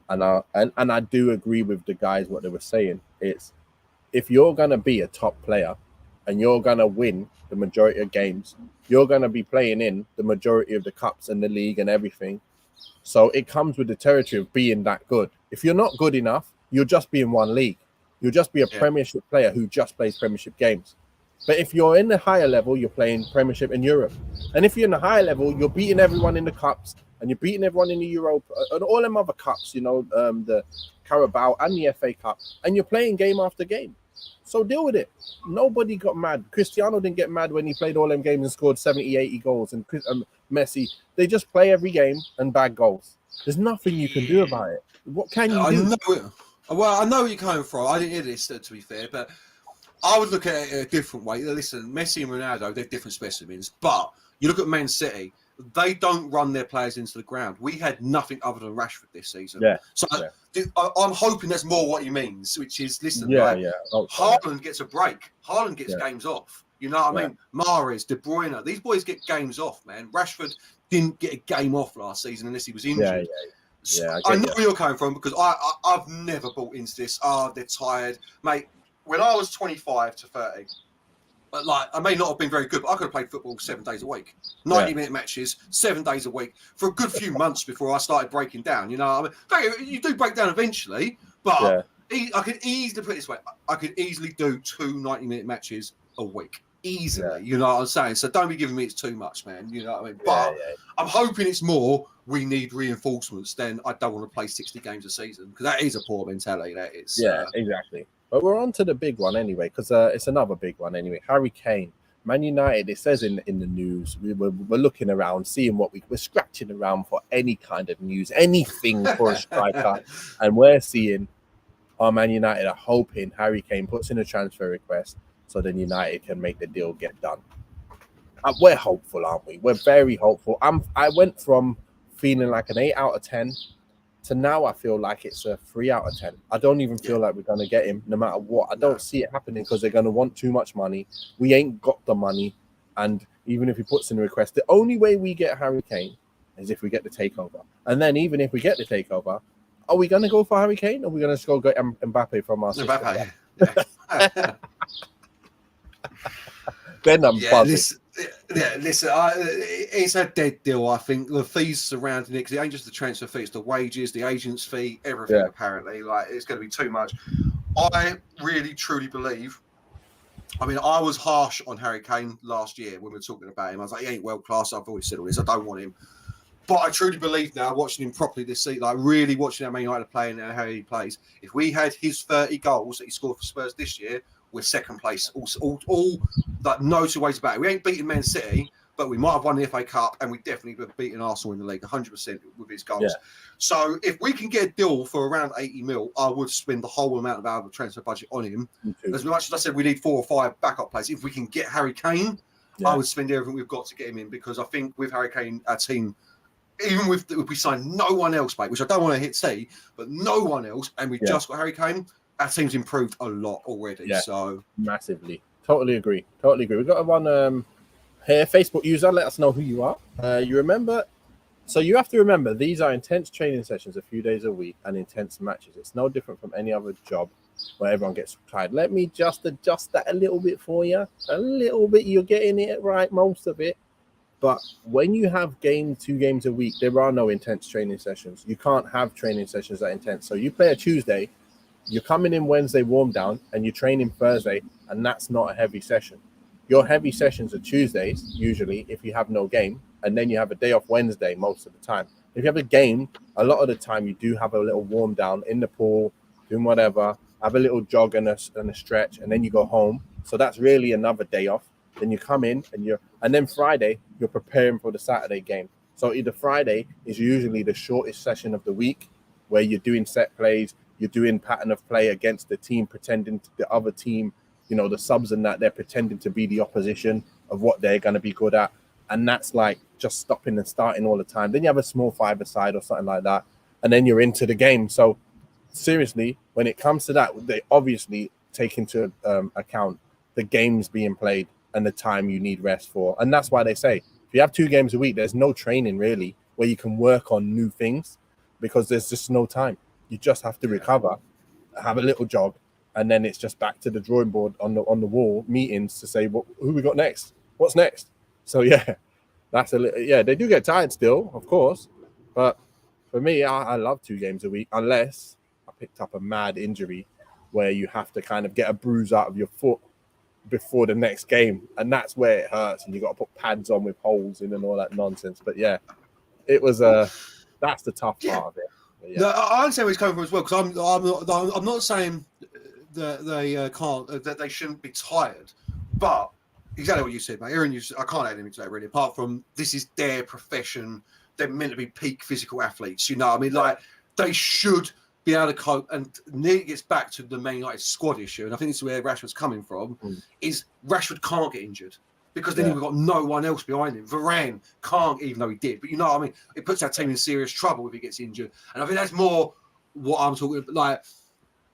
And I do agree with the guys what they were saying. It's if you're going to be a top player and you're going to win the majority of games, you're going to be playing in the majority of the cups and the league and everything. So it comes with the territory of being that good. If you're not good enough, you'll just be in one league. You'll just be a Premiership player who just plays Premiership games. But if you're in the higher level, you're playing Premiership in Europe. And if you're in the higher level, you're beating everyone in the cups and you're beating everyone in the Europa and all them other cups, you know, the Carabao and the FA Cup. And you're playing game after game. So deal with it. Nobody got mad. Cristiano didn't get mad when he played all them games and scored 70, 80 goals. And Messi, they just play every game and bag goals. There's nothing you can do about it. What can you do? Well, I know where you're coming from. I didn't hear this, to be fair, but I would look at it a different way. Listen, Messi and Ronaldo, they're different specimens. But you look at Man City, they don't run their players into the ground. We had nothing other than Rashford this season. I'm hoping that's more what he means, which is, listen, Haaland gets a break. Haaland gets games off. You know what I mean? Mahrez, De Bruyne, these boys get games off, man. Rashford didn't get a game off last season unless he was injured. I know where you're coming from because I've never bought into this. They're tired. Mate, when I was 25 to 30, like, I may not have been very good, but I could have played football 7 days a week. 90-minute matches, 7 days a week for a good few months before I started breaking down. You know what I mean? You do break down eventually, but I could easily put it this way. I could easily do 2 90-minute matches a week. Easily, you know what I'm saying? So don't be giving me it's too much, man. You know what I mean? But I'm hoping it's more we need reinforcements than I don't want to play 60 games a season because that is a poor mentality. That is. Yeah, exactly. But we're on to the big one anyway, because it's another big one anyway. Harry Kane, Man United, it says in the news, we're looking around, seeing what we're scratching around for any kind of news, anything for a striker. And we're seeing our Man United are hoping Harry Kane puts in a transfer request so then United can make the deal get done. We're hopeful, aren't we? We're very hopeful. I went from feeling like an 8 out of 10 to now I feel like it's a 3 out of 10. I don't even feel like we're going to get him no matter what. I don't see it happening because they're going to want too much money. We ain't got the money. And even if he puts in a request, the only way we get Harry Kane is if we get the takeover. And then even if we get the takeover, are we going to go for Harry Kane or are we going to just go get Mbappe from our system? Mbappe. Then I'm buzzing. Listen, it's a dead deal, I think. The fees surrounding it, because it ain't just the transfer fee, it's the wages, the agent's fee, everything, apparently. Like, it's going to be too much. I really, truly believe, I mean, I was harsh on Harry Kane last year when we were talking about him. I was like, he ain't world class. I've always said all this. I don't want him. But I truly believe now, watching him properly this season, like really watching how Man United play and how he plays, if we had his 30 goals that he scored for Spurs this year, we're second place. All like no two ways about it. We ain't beating Man City, but we might have won the FA Cup, and we definitely have beaten Arsenal in the league 100% with his goals. Yeah. So if we can get a deal for around 80 mil, I would spend the whole amount of our transfer budget on him. As much as I said, we need 4 or 5 backup players. If we can get Harry Kane, I would spend everything we've got to get him in, because I think with Harry Kane, our team, even if we sign no one else, mate, which I don't want to hit C, but no one else, and we just got Harry Kane, our team's improved a lot already. Yeah, so massively. Totally agree. We've got one here, Facebook user. Let us know who you are. You remember? So you have to remember, these are intense training sessions a few days a week and intense matches. It's no different from any other job where everyone gets tired. Let me just adjust that a little bit for you. A little bit. You're getting it right, most of it. But when you have 2 games a week, there are no intense training sessions. You can't have training sessions that intense. So you play a Tuesday, you're coming in Wednesday warm down, and you're training Thursday, and that's not a heavy session. Your heavy sessions are Tuesdays, usually, if you have no game, and then you have a day off Wednesday most of the time. If you have a game, a lot of the time you do have a little warm down in the pool, doing whatever, have a little jog and a stretch, and then you go home. So that's really another day off. Then you come in and then Friday you're preparing for the Saturday game. So either Friday is usually the shortest session of the week, where you're doing set plays, you're doing pattern of play against the team, pretending to the other team, the subs and that, they're pretending to be the opposition of what they're going to be good at. And that's like just stopping and starting all the time. Then you have a small five-a-side or something like that, and then you're into the game. So seriously, when it comes to that, they obviously take into account the games being played and the time you need rest for. And that's why they say, if you have 2 games a week, there's no training really where you can work on new things, because there's just no time. You just have to recover, have a little jog, and then it's just back to the drawing board on the wall meetings to say, who we got next? What's next? So yeah, that's they do get tired still, of course. But for me, I love 2 games a week, unless I picked up a mad injury where you have to kind of get a bruise out of your foot before the next game, and that's where it hurts, and you got to put pads on with holes in and all that nonsense. But yeah, it was that's the tough part of it. Yeah. No, I understand where he's coming from as well, because I'm not saying that they can't, that they shouldn't be tired, but exactly what you said, mate. Aaron, I can't add anything to that really, apart from this is their profession. They're meant to be peak physical athletes. I mean, like, they should be able to cope. And Nick gets back to the Man United squad issue, and I think this is where Rashford's coming from. Is Rashford can't get injured, because then we've got no one else behind him. Varane can't, even though he did. But what I mean? It puts that team in serious trouble if he gets injured. And I think that's more what I'm talking about. Like,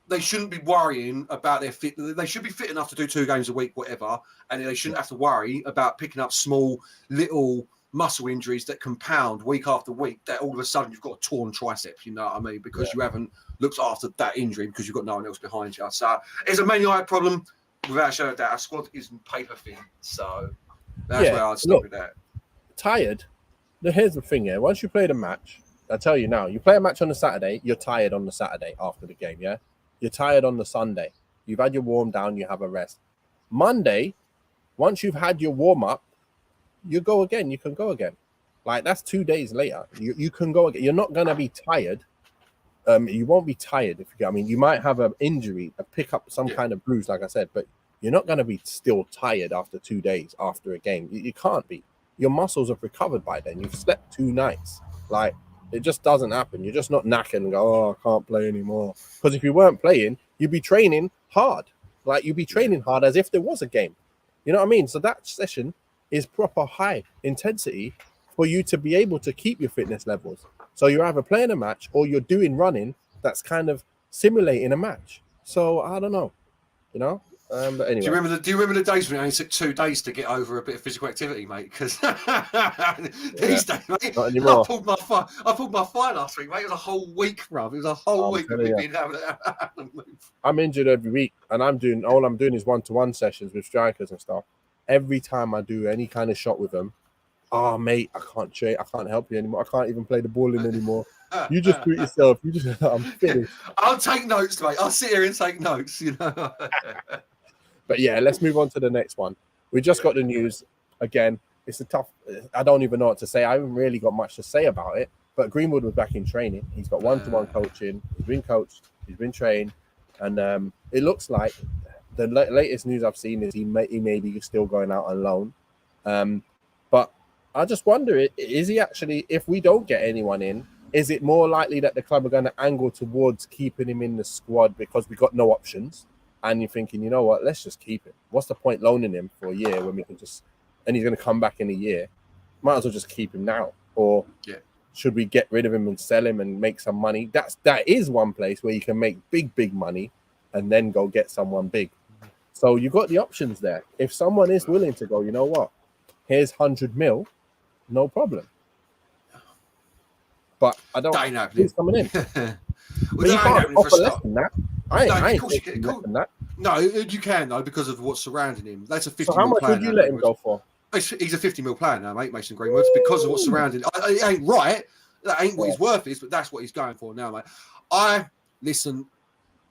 they shouldn't be worrying about their fit. They should be fit enough to do 2 games a week, whatever. And they shouldn't have to worry about picking up small, little muscle injuries that compound week after week, that all of a sudden you've got a torn tricep, you know what I mean? Because you haven't looked after that injury, because you've got no one else behind you. So it's a Man United problem. Without a shadow of doubt, our squad isn't paper thin. So that's where I'd stop with that. Tired. Here's the thing, once you play the match, I tell you now, you play a match on the Saturday, you're tired on the Saturday after the game, yeah? You're tired on the Sunday. You've had your warm down, you have a rest. Monday, once you've had your warm up, you go again. You can go again. Like, that's 2 days later. You can go again. You're not going to be tired. You won't be tired. You might have an injury, pick up some kind of bruise, like I said, but you're not going to be still tired after 2 days after a game. You can't be. Your muscles have recovered by then. You've slept 2 nights. Like, it just doesn't happen. You're just not knackered and go, oh, I can't play anymore. Because if you weren't playing, you'd be training hard. Like, you'd be training hard as if there was a game. You know what I mean? So that session is proper high intensity for you to be able to keep your fitness levels. So you're either playing a match or you're doing running that's kind of simulating a match. So I don't know, But anyway, do you remember the days when it only took 2 days to get over a bit of physical activity, mate? Because these days, mate, not anymore. I pulled my thigh last week, mate. It was a whole week, bruv. It was a whole week of me being able to move. I'm injured every week, and I'm doing 1-to-1 sessions with strikers and stuff. Every time I do any kind of shot with them, oh mate, I can't train, I can't help you anymore. I can't even play the ball in anymore. You just do it yourself. I'm finished. I'll take notes, mate. I'll sit here and take notes, But yeah, let's move on to the next one. We just got the news again. It's a tough. I don't even know what to say. I haven't really got much to say about it. But Greenwood was back in training. He's got 1-to-1 coaching. He's been coached. He's been trained, and it looks like the latest news I've seen is he may be still going out on loan. But I just wonder, is he actually, if we don't get anyone in, is it more likely that the club are going to angle towards keeping him in the squad because we got no options? And you're thinking, you know what, let's just keep him. What's the point loaning him for a year when we can and he's going to come back in a year? Might as well just keep him now. Or should we get rid of him and sell him and make some money? That is one place where you can make big money and then go get someone big. So you've got the options there. If someone is willing to go, you know what, here's 100 mil, no problem. But I don't know who's coming in. But you can't offer less than that. I ain't taking less than that. No, you can though, because of what's surrounding him. That's a 50 so how much would you let him go for? He's a 50 mil player now, mate, Mason Greenwood, because of what's surrounding him. It ain't right. That ain't what his worth is, but that's what he's going for now, mate. Listen,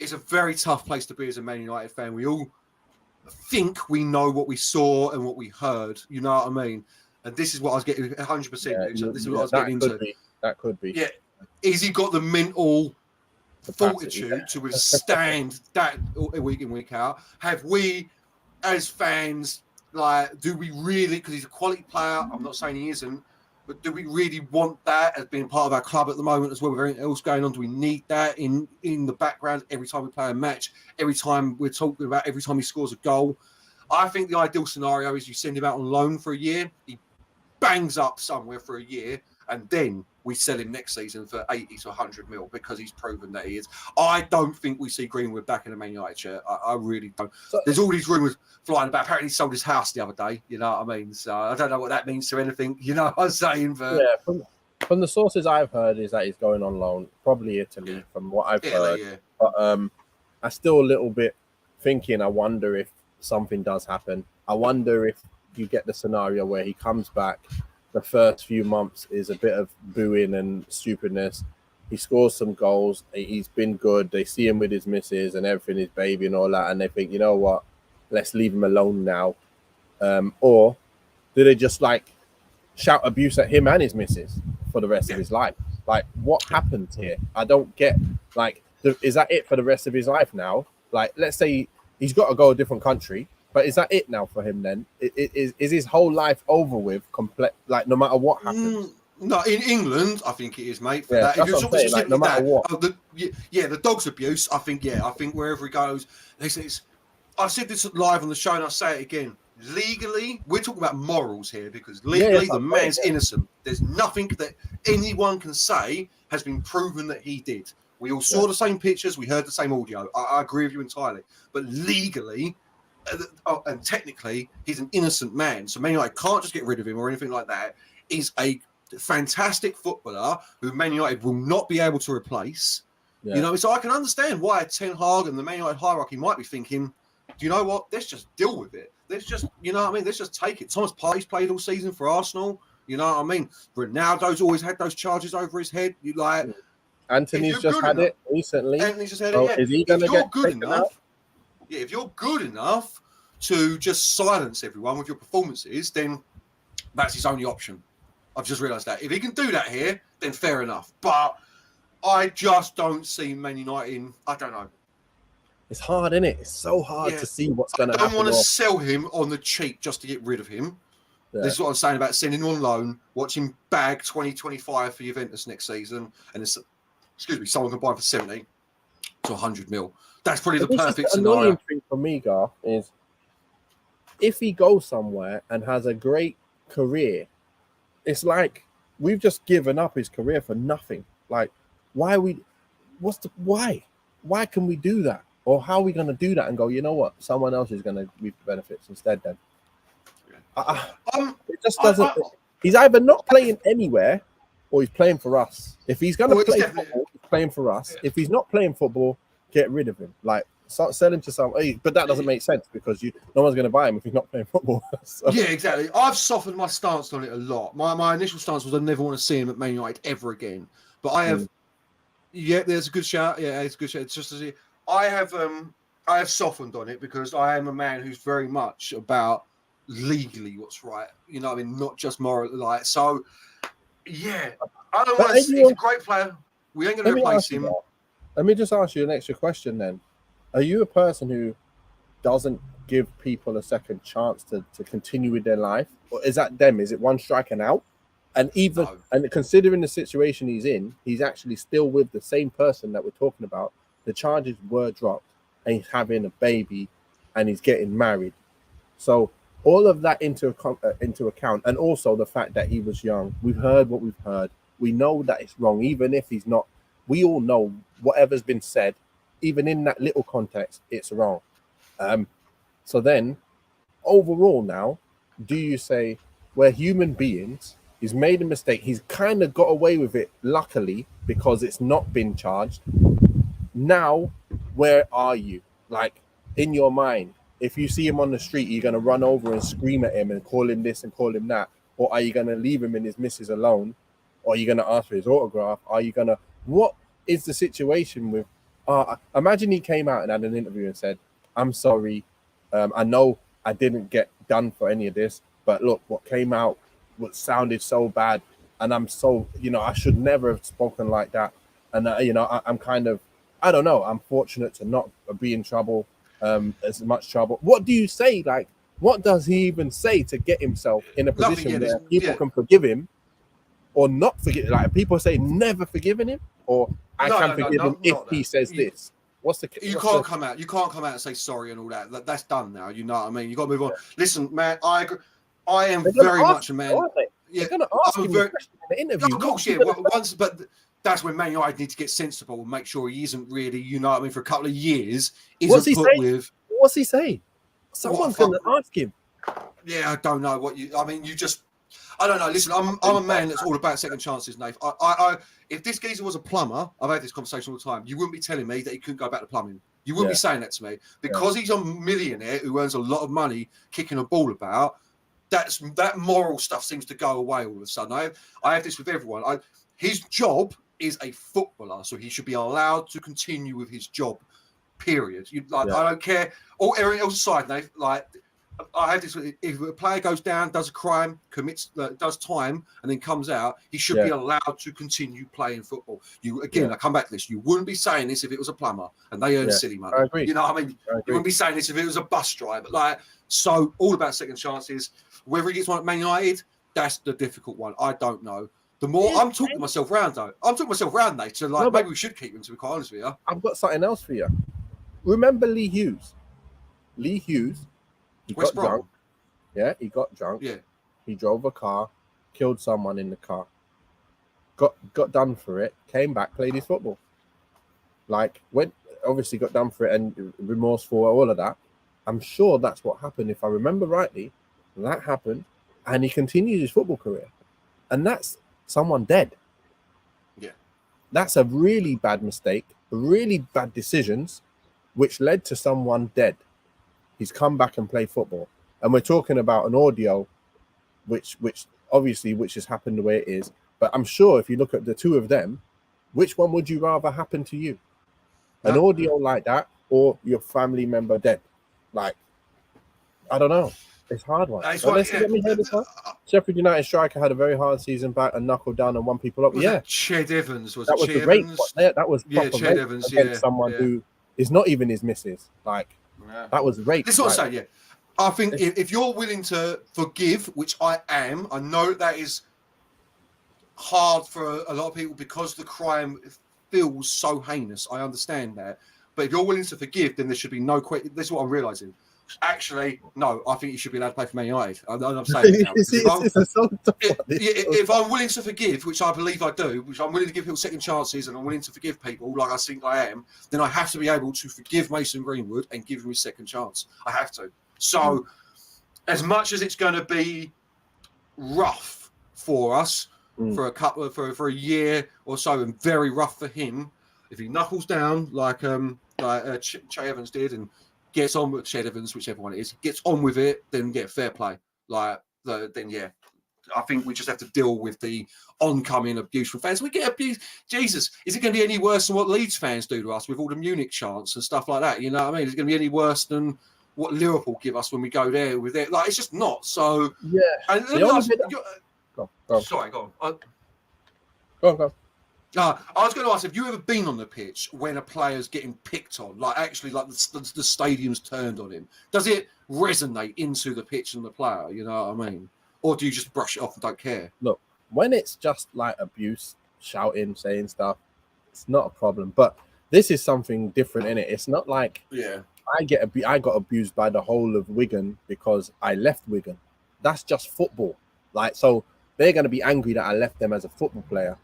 it's a very tough place to be as a Man United fan. We all think we know what we saw and what we heard. You know what I mean? And this is what I was getting 100%. This is what I was getting into. That could be. Yeah. Is he got the mental Capacity. fortitude to withstand that week in, week out? Have we, as fans, like, do we really, because he's a quality player, I'm not saying he isn't, but do we really want that as being part of our club at the moment as well with everything else going on? Do we need that in the background every time we play a match, every time we're talking about, every time he scores a goal? I think the ideal scenario is you send him out on loan for a year, he bangs up somewhere for a year, and then we sell him next season for 80 to 100 mil because he's proven that he is. I don't think we see Greenwood back in the Man United shirt. I really don't. There's all these rumours flying about. Apparently, he sold his house the other day. You know what I mean? So I don't know what that means to anything. You know what I'm saying? But yeah, from the sources I've heard is that he's going on loan, probably Italy, from what I've heard. Yeah. But I'm still a little bit thinking. I wonder if something does happen. I wonder if you get the scenario where he comes back. The first few months is a bit of booing and stupidness. He scores some goals. He's been good. They see him with his missus and everything, his baby and all that, and they think, you know what, let's leave him alone now. Or do they just like shout abuse at him and his missus for the rest of his life? Like, what happens here? I don't get. Like, is that it for the rest of his life now? Like, let's say he's got to go a different country. But is that it now for him then? Is his whole life over with, like, no matter what happens? No, in England, I think it is, mate. For Yeah, that. If that's what I'm saying, like, no matter what. The dog's abuse, I think wherever he goes, I said this live on the show and I'll say it again. Legally, we're talking about morals here because legally the man's innocent. There's nothing that anyone can say has been proven that he did. We all saw the same pictures, we heard the same audio. I agree with you entirely. But legally, and technically, he's an innocent man. So Man United can't just get rid of him or anything like that. He's a fantastic footballer who Man United will not be able to replace. Yeah. You know, so I can understand why Ten Hag and the Man United hierarchy might be thinking, do you know what? Let's just deal with it. Let's just, you know what I mean? Let's just take it. Thomas Partey's played all season for Arsenal. You know what I mean? Ronaldo's always had those charges over his head. You like Anthony's just had it recently. Anthony's just had it. Yeah. Is he going to get good enough? Out? Yeah, if you're good enough to just silence everyone with your performances, then that's his only option. I've just realised that. If he can do that here, then fair enough. But I just don't see Man United. I don't know. It's hard, isn't it? It's so hard to see what's going to happen. I don't want to sell him on the cheap just to get rid of him. Yeah. This is what I'm saying about sending him on loan, watch him bag 2025 for Juventus next season, and someone can buy him for 70 to 100 mil. That's probably the perfect scenario. The annoying thing for me, Garth, is if he goes somewhere and has a great career, it's like we've just given up his career for nothing. Like, why can we do that? Or how are we going to do that and go, you know what, someone else is going to reap the benefits instead then? It just doesn't. He's either not playing anywhere or he's playing for us. If he's going to play football, he's playing for us. If he's not playing football, get rid of him. Like, sell him to someone. But that doesn't make sense because no one's going to buy him if he's not playing football. So. Yeah, exactly. I've softened my stance on it a lot. My initial stance was I never want to see him at Man United ever again. But I have, there's a good shout. Yeah, it's a good shout. It's just as I have softened on it because I am a man who's very much about legally what's right. You know what I mean? Not just moral. Like, so, yeah. I don't want to. He's a great player. We ain't going to replace him. Let me just ask you an extra question then. Are you a person who doesn't give people a second chance to continue with their life? Or is that them? Is it one strike and out? And and considering the situation he's in, he's actually still with the same person that we're talking about. The charges were dropped and he's having a baby and he's getting married. So all of that into account, and also the fact that he was young. We've heard what we've heard. We know that it's wrong, even if he's not. We all know whatever's been said, even in that little context, it's wrong. So then, overall now, do you say we're human beings? He's made a mistake. He's kind of got away with it, luckily, because it's not been charged. Now, where are you? Like, in your mind, if you see him on the street, you're going to run over and scream at him and call him this and call him that? Or are you going to leave him and his missus alone? Or are you going to ask for his autograph? What is the situation with... imagine he came out and had an interview and said, I'm sorry. I know I didn't get done for any of this, but look, what came out, what sounded so bad, and I'm so, I should never have spoken like that. And I'm kind of, I don't know. I'm fortunate to not be in trouble, as much trouble. What do you say? Like, what does he even say to get himself in a position where people can forgive him or not forgive? Like, people say never forgiving him, or I can forgive him if he says this. You can't come out and say sorry and all that. That's done now. You know what I mean? You got to move on. Listen, man, I am very much a man. They're going to ask him the question in the interview. Of course, yeah. But that's when Man United need to get sensible and make sure he isn't really, you know what I mean, for a couple of years. What's he say? Someone's going to ask him. Yeah, I don't know I don't know. Listen, I'm a man that's all about second chances, Nate. If this geezer was a plumber, I've had this conversation all the time. You wouldn't be telling me that he couldn't go back to plumbing. You wouldn't be saying that to me because he's a millionaire who earns a lot of money kicking a ball about. That moral stuff seems to go away all of a sudden. I have this with everyone. His job is a footballer, so he should be allowed to continue with his job. Period. I don't care. Or everything else aside, Nate. Like, I have this. If a player goes down, does a crime, does time, and then comes out, he should be allowed to continue playing football. I come back to this. You wouldn't be saying this if it was a plumber and they earn silly money. I agree. You know what I mean? You wouldn't be saying this if it was a bus driver. So all about second chances. Whether he gets one at Man United, that's the difficult one. I don't know. The more I'm talking myself round, though. I'm talking myself round, Nate. So maybe we should keep him. To be quite honest with you, I've got something else for you. Remember Lee Hughes? He got drunk. Yeah, he got drunk. Yeah. He drove a car, killed someone in the car, got done for it, came back, played his football. Obviously got done for it and remorseful, all of that. I'm sure that's what happened. If I remember rightly, that happened, and he continued his football career. And that's someone dead. Yeah. That's a really bad mistake, really bad decisions, which led to someone dead. He's come back and played football. And we're talking about an audio, which has happened the way it is. But I'm sure if you look at the two of them, which one would you rather happen to you? An audio like that or your family member dead? I don't know. It's a hard one. Let me hear this one. Sheffield United striker had a very hard season back and knuckled down and won people up. Ched Evans that was the rape. That was Ched Evans against someone who is not even his missus. That was rape. This is what I'm saying. Yeah, I think if you're willing to forgive, which I am, I know that is hard for a lot of people because the crime feels so heinous. I understand that, but if you're willing to forgive, then there should be no question. This is what I'm realizing. Actually, no, I think you should be allowed to play for Man United. I'm saying it now. If I'm willing to forgive, which I believe I do, which I'm willing to give people second chances and I'm willing to forgive people like I think I am, then I have to be able to forgive Mason Greenwood and give him his second chance. I have to. So, as much as it's going to be rough for us for a year or so, and very rough for him, if he knuckles down like Che Evans did and gets on with Ched Evans, whichever one it is, gets on with it, then get fair play. I think we just have to deal with the oncoming abuse from fans. We get abused. Jesus, is it going to be any worse than what Leeds fans do to us with all the Munich chants and stuff like that? You know what I mean? Is it going to be any worse than what Liverpool give us when we go there with it? It's just not. So yeah. And sorry, go on. Go on. I was going to ask, have you ever been on the pitch when a player's getting picked on, the stadium's turned on him? Does it resonate into the pitch and the player? You know what I mean? Or do you just brush it off and don't care? Look, when it's just like abuse, shouting, saying stuff, it's not a problem. But this is something different, innit? It's not like I got abused by the whole of Wigan because I left Wigan. That's just football. So they're going to be angry that I left them as a football player.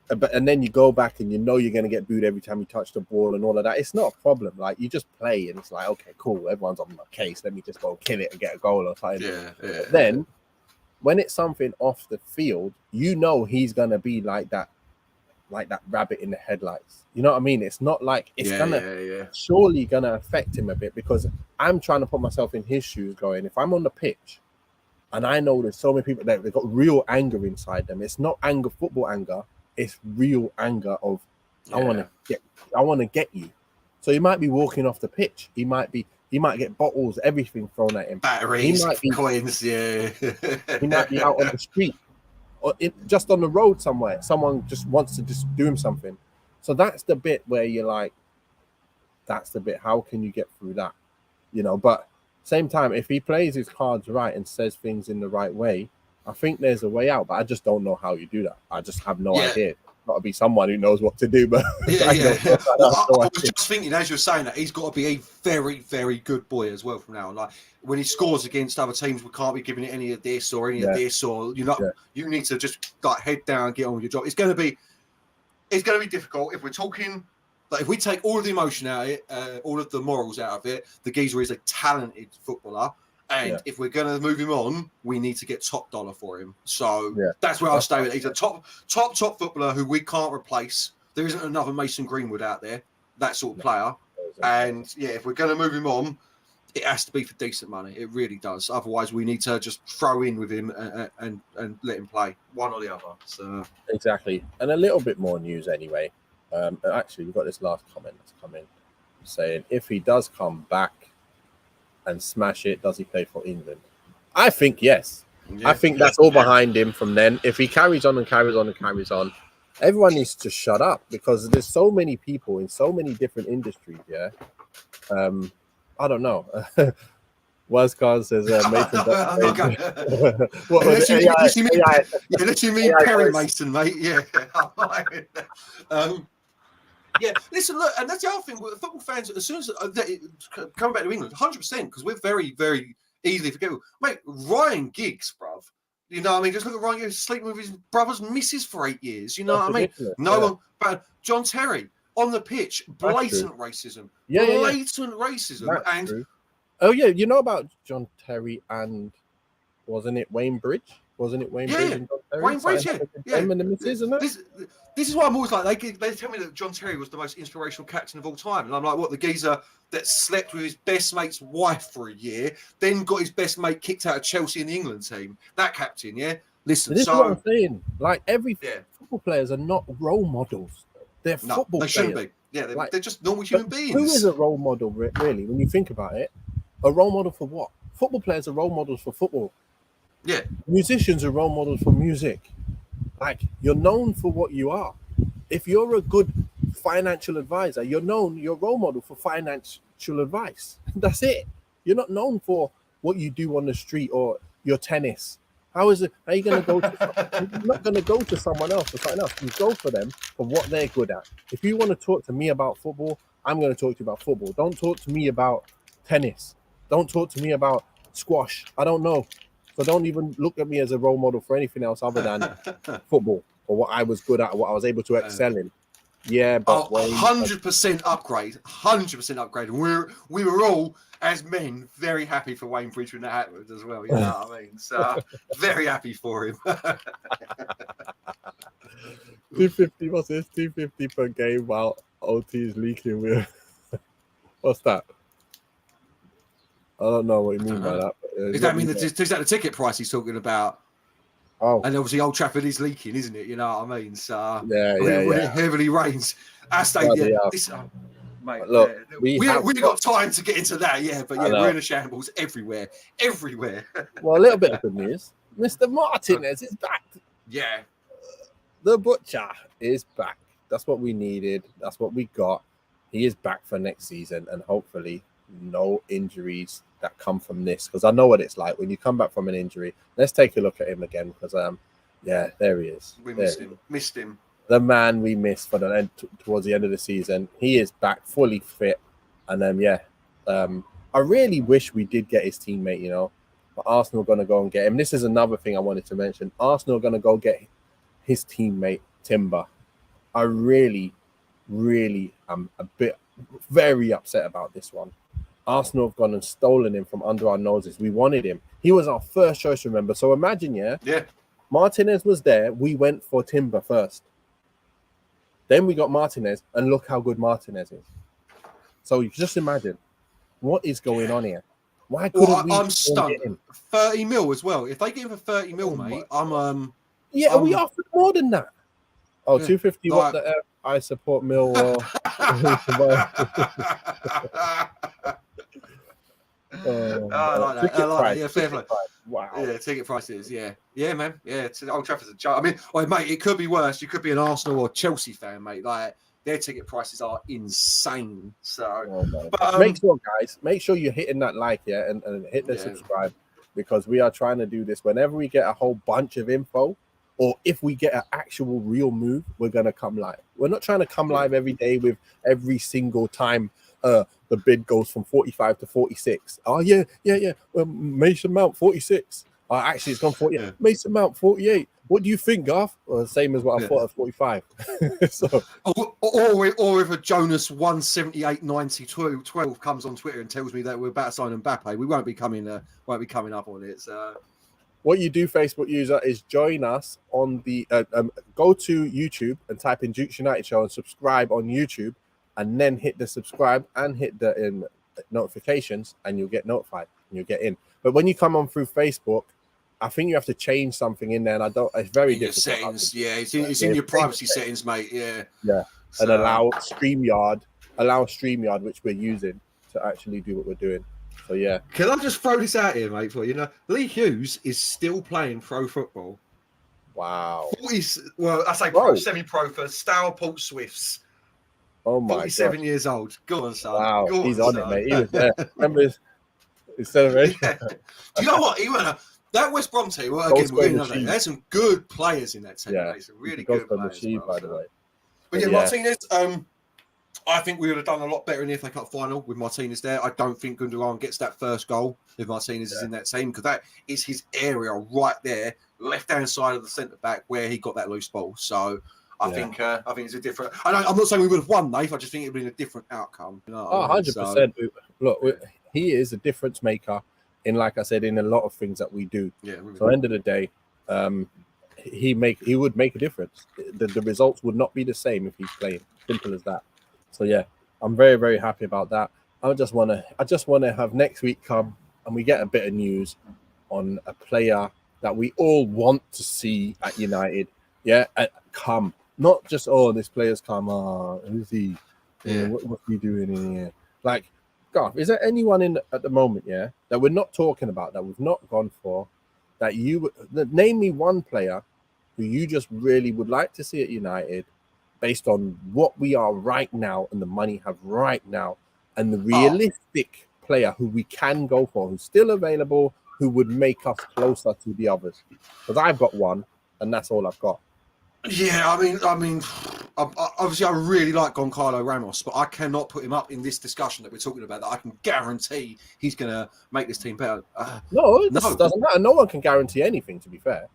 But and then you go back and you're going to get booed every time you touch the ball and all of that. It's not a problem. You just play and it's okay, cool. Everyone's on my case. Let me just go kill it and get a goal or something. Then when it's something off the field, he's going to be like that rabbit in the headlights. You know what I mean? It's not like it's surely going to affect him a bit because I'm trying to put myself in his shoes going, if I'm on the pitch, and I know there's so many people that they've got real anger inside them. It's not anger, football anger. It's real anger of I want to get you. So he might be walking off the pitch. He might get bottles, everything thrown at him. Batteries, coins, he might be out on the street. or just on the road somewhere, someone just wants to just do him something. So that's the bit where you're like, that's the bit. How can you get through that? But same time, if he plays his cards right and says things in the right way, I think there's a way out. But I just don't know how you do that. I just have no idea. Got to be someone who knows what to do. But I was just thinking, as you're saying that, he's got to be a very, very good boy as well from now on. Like when he scores against other teams, we can't be giving it any of this or any of this, or you need to just like head down and get on with your job. It's going to be difficult if we're talking. Like if we take all of the emotion out of it, all of the morals out of it, the geezer is a talented footballer. And if we're going to move him on, we need to get top dollar for him. So that's where I'll stay with. He's a top footballer who we can't replace. There isn't another Mason Greenwood out there, that sort of player. And if we're going to move him on, it has to be for decent money. It really does. Otherwise, we need to just throw in with him and let him play one or the other. So exactly. And a little bit more news anyway. Actually, we've got this last comment that's come in saying if he does come back and smash it, does he play for England? I think yes. I think that's all behind him from then. If he carries on and carries on and carries on, everyone needs to shut up because there's so many people in so many different industries. I don't know. Wazcon says Mason. Unless you mean Perry Mason, mate. Listen, look, and that's the other thing. Football fans, as soon as coming back to England, 100%, because we're very, very easily forgettable. Mate, Ryan Giggs, bruv. You know what I mean? Just look at Ryan Giggs sleeping with his brother's missus for 8 years. You know what I mean? No one, but John Terry on the pitch, blatant racism. Blatant racism. That's and true. Oh, yeah, you know about John Terry and wasn't it Wayne Bridge? Wasn't it Wayne Bridge and John Terry? Wayne Bridge, Him and the missus, isn't it? This is why I'm always like, they tell me that John Terry was the most inspirational captain of all time. And I'm like, what, the geezer that slept with his best mate's wife for a year, then got his best mate kicked out of Chelsea in the England team? That captain, Listen, this is what I'm saying. Like, football players are not role models. They're football players. They shouldn't be. Yeah, they're just normal human beings. Who is a role model, really, when you think about it? A role model for what? Football players are role models for football. Yeah. Musicians are role models for music. Like, you're known for what you are. If you're a good financial advisor, you're role model for financial advice. That's it. You're not known for what you do on the street or your tennis. Are you going to go to you're not going to go to someone else for something else. You go for them for what they're good at. If you want to talk to me about football, I'm going to talk to you about football. Don't talk to me about tennis. Don't talk to me about squash. I don't know. So don't even look at me as a role model for anything else other than football or what I was good at, or what I was able to excel in. Yeah, but 100% upgrade. 100% upgrade. And we were all, as men, very happy for Wayne Bridge when that happened as well. You know what I mean? So very happy for him. 250, what's this? 250 per game while OT is leaking with. What's that? I don't know what you mean by that. Does that mean is that the ticket price he's talking about? Oh, and obviously Old Trafford is leaking, isn't it? You know what I mean? So when it heavily rains, our stadium. Mate, look, we got time to get into that, but we're in a shambles everywhere. Well, a little bit of good news. Mr. Martinez is back. Yeah, the butcher is back. That's what we needed. That's what we got. He is back for next season, and hopefully no injuries that come from this, because I know what it's like when you come back from an injury. Let's take a look at him again, because there he is. We missed him. The man we missed for the end towards the end of the season. He is back fully fit, and I really wish we did get his teammate, but Arsenal are going to go and get him. This is another thing I wanted to mention. Arsenal are going to go get his teammate Timber. I really, really am very upset about this one. Arsenal have gone and stolen him from under our noses. We wanted him. He was our first choice, remember? So imagine, Martinez was there. We went for Timber first. Then we got Martinez, and look how good Martinez is. So you just imagine what is going on here. Why couldn't we? I'm stunned. 30 mil as well. If they give him for 30 mil, mate, we offered more than that. Oh, 250. What the F? I support Millwall. I like that. Fair play. Wow. Yeah, ticket prices. Yeah, man. Yeah, Old Trafford's a joke. I mean, mate, it could be worse. You could be an Arsenal or Chelsea fan, mate. Like their ticket prices are insane. So, but make sure, guys, you're hitting that like, and hit the yeah. subscribe, because we are trying to do this. Whenever we get a whole bunch of info, or if we get an actual real move, we're gonna come live. We're not trying to come live every day with every single time the bid goes from 45 to 46. Oh yeah. Mason Mount 46. Actually, it's gone 40. Yeah. Mason Mount 48. What do you think, Garth? Well, same as what I thought at 45. So, or if a Jonas 178.92 comes on Twitter and tells me that we're about to sign Mbappe, we won't be coming up on it. So. What you do, Facebook user, is join us on the go to YouTube and type in Dukes United Show and subscribe on YouTube, and then hit the subscribe and hit the notifications, and you'll get notified and you'll get in. But when you come on through Facebook, I think you have to change something in there, and it's very difficult. Settings, it's in your privacy settings, mate. Yeah. So, and allow StreamYard, which we're using to actually do what we're doing. So yeah. Can I just throw this out here, mate? For you, Lee Hughes is still playing pro football. Wow. I say pro, semi-pro for Stourport Swifts. Oh my 47 God. years old. Go on, son. Wow, he's on it, mate. He was there. Remember his celebration? Yeah. Do you know what? He went that West Brom team. Well, again, there's some good players in that team. Yeah, mate. Some really good players. By the way. But yeah, Martinez. I think we would have done a lot better in the FA Cup final with Martinez there. I don't think Gundogan gets that first goal if Martinez is in that team, because that is his area right there, left-hand side of the centre-back where he got that loose ball. So I think it's a different... I'm not saying we would have won, Nath. I just think it would have been a different outcome. You know 100%. So, look, he is a difference maker in, like I said, in a lot of things that we do. Yeah. So at the end of the day, he would make a difference. The results would not be the same if he's playing. Simple as that. So yeah, I'm very, very happy about that. I just want to have next week come and we get a bit of news on a player that we all want to see at United. Yeah, come. Not just, this player's come. Who's he? Yeah. What's he doing in here? Like, God, is there anyone at the moment, that we're not talking about, that we've not gone for, that name me one player who you just really would like to see at United, based on what we are right now and the money have right now, and the realistic player who we can go for, who's still available, who would make us closer to the others. Because I've got one, and that's all I've got. Yeah, I mean, obviously I really like Goncalo Ramos, but I cannot put him up in this discussion that we're talking about, that I can guarantee he's going to make this team better. No, it doesn't matter. No one can guarantee anything, to be fair.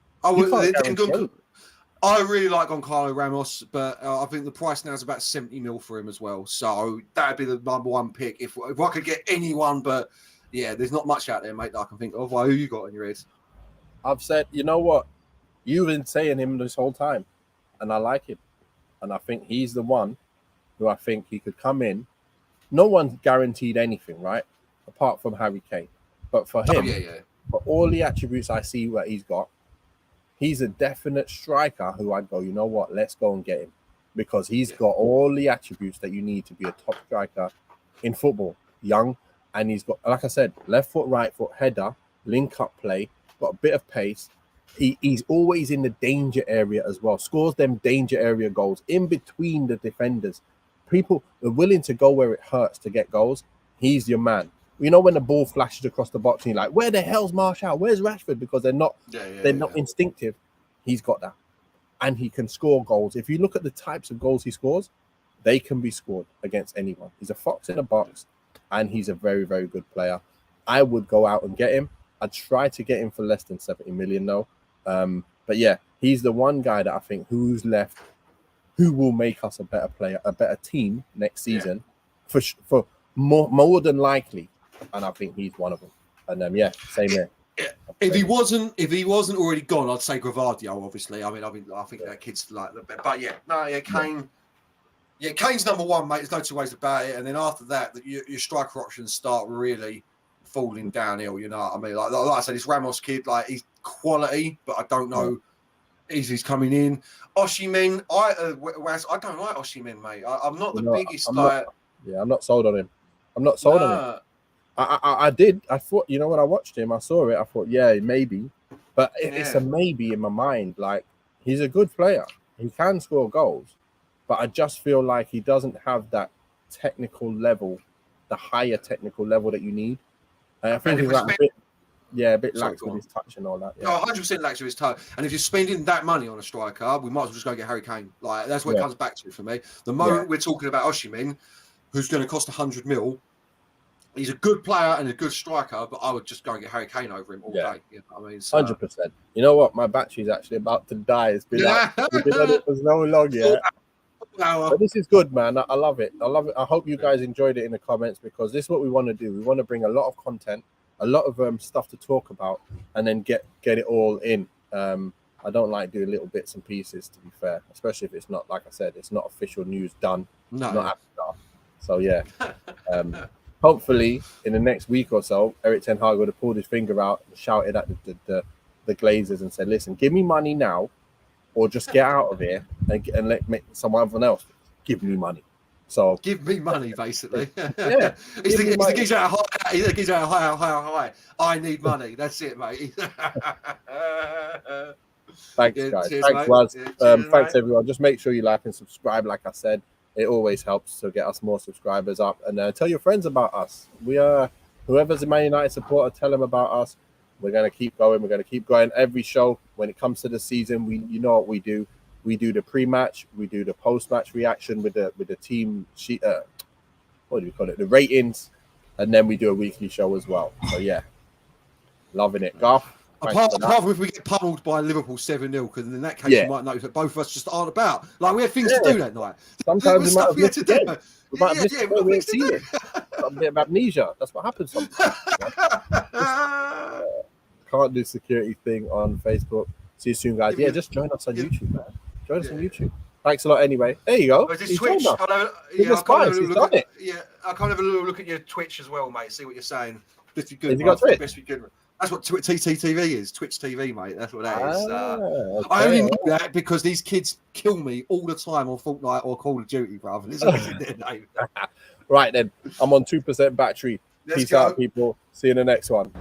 I really like Goncalo Ramos, but I think the price now is about 70 mil for him as well. So that'd be the number one pick if I could get anyone. But yeah, there's not much out there, mate, that I can think of. Who you got in your head? I've said, you know what? You've been saying him this whole time, and I like him. And I think he's the one who I think he could come in. No one's guaranteed anything, right? Apart from Harry Kane. But for him, for all the attributes I see what he's got, he's a definite striker who I'd go, you know what, let's go and get him. Because he's got all the attributes that you need to be a top striker in football. Young, and he's got, like I said, left foot, right foot, header, link-up play, got a bit of pace. He's always in the danger area as well. Scores them danger area goals in between the defenders. People are willing to go where it hurts to get goals. He's your man. You know when the ball flashes across the box and you're like, where the hell's Martial? Where's Rashford? Because they're not instinctive. He's got that. And he can score goals. If you look at the types of goals he scores, they can be scored against anyone. He's a fox in a box, and he's a very, very good player. I would go out and get him. I'd try to get him for less than 70 million though. But yeah, he's the one guy that I think who's left, who will make us a better player, a better team next season, for more than likely. And I think he's one of them. And same here. Yeah. If he wasn't already gone, I'd say Gravadio. Obviously, I think that kid's like the best. But Kane. Yeah, Kane's number one, mate. There's no two ways about it. And then after that, your striker options start really falling downhill. You know what I mean? Like I said, this Ramos kid, like he's quality, but I don't know if he's coming in. Osimhen, I don't like Osimhen, mate. I'm not the biggest. I'm not sold on him. I'm not sold on him. I did. I thought, you know, when I watched him, I saw it. I thought, yeah, maybe, but it's a maybe in my mind. Like, he's a good player. He can score goals, but I just feel like he doesn't have that technical level, the higher technical level that you need. And I think he's like a bit lax with his touch and all that. Yeah. No, 100% lax with his touch. And if you're spending that money on a striker, we might as well just go get Harry Kane. Like, that's what it comes back to for me. The moment we're talking about Osimhen, who's going to cost 100 mil. He's a good player and a good striker, but I would just go and get Harry Kane over him all day. You know what I mean? 100%. You know what? My battery's actually about to die. It's been we've been on it for so long yet. But this is good, man. I love it. I love it. I hope you guys enjoyed it in the comments, because this is what we want to do. We want to bring a lot of content, a lot of stuff to talk about, and then get it all in. I don't like doing little bits and pieces, to be fair, especially if it's not, like I said, it's not official news done. No. Not after. So yeah. Hopefully, in the next week or so, Erik ten Hag would have pulled his finger out and shouted at the Glazers and said, "Listen, give me money now, or just get out of here and let someone else give me money." So give me money, basically. Yeah, it's the geezer out high. I need money. That's it, mate. Thanks, guys. Thanks, Waz. Thanks, everyone. Just make sure you like and subscribe. Like I said, it always helps to get us more subscribers up. And tell your friends about us. We are, whoever's a Man United supporter, tell them about us. We're going to keep going. We're going to keep going. Every show, when it comes to the season, you know what we do. We do the pre-match. We do the post-match reaction with the team sheet. What do we call it? The ratings. And then we do a weekly show as well. So, yeah. Loving it. Garth? Apart from if we get pummeled by Liverpool 7-0, because in that case you might notice that both of us just aren't about. Like, we had things to do that night. Sometimes we might have missed it. We might have missed it. We ain't seen it. A bit of amnesia. That's what happens sometimes. Can't do security thing on Facebook. See you soon, guys. Yeah, just join us on YouTube, man. Join us on YouTube. Thanks a lot anyway. There you go. He's Twitch. I can't have a little look at your Twitch as well, mate. See what you're saying. Best be good. Have you got Twitch? Best be good. That's what TTTV is. Twitch TV, mate. That's what that is. Okay. I only know that because these kids kill me all the time on Fortnite or Call of Duty, brother. It's always in their name. Right then. I'm on 2% battery. Peace out, people. See you in the next one.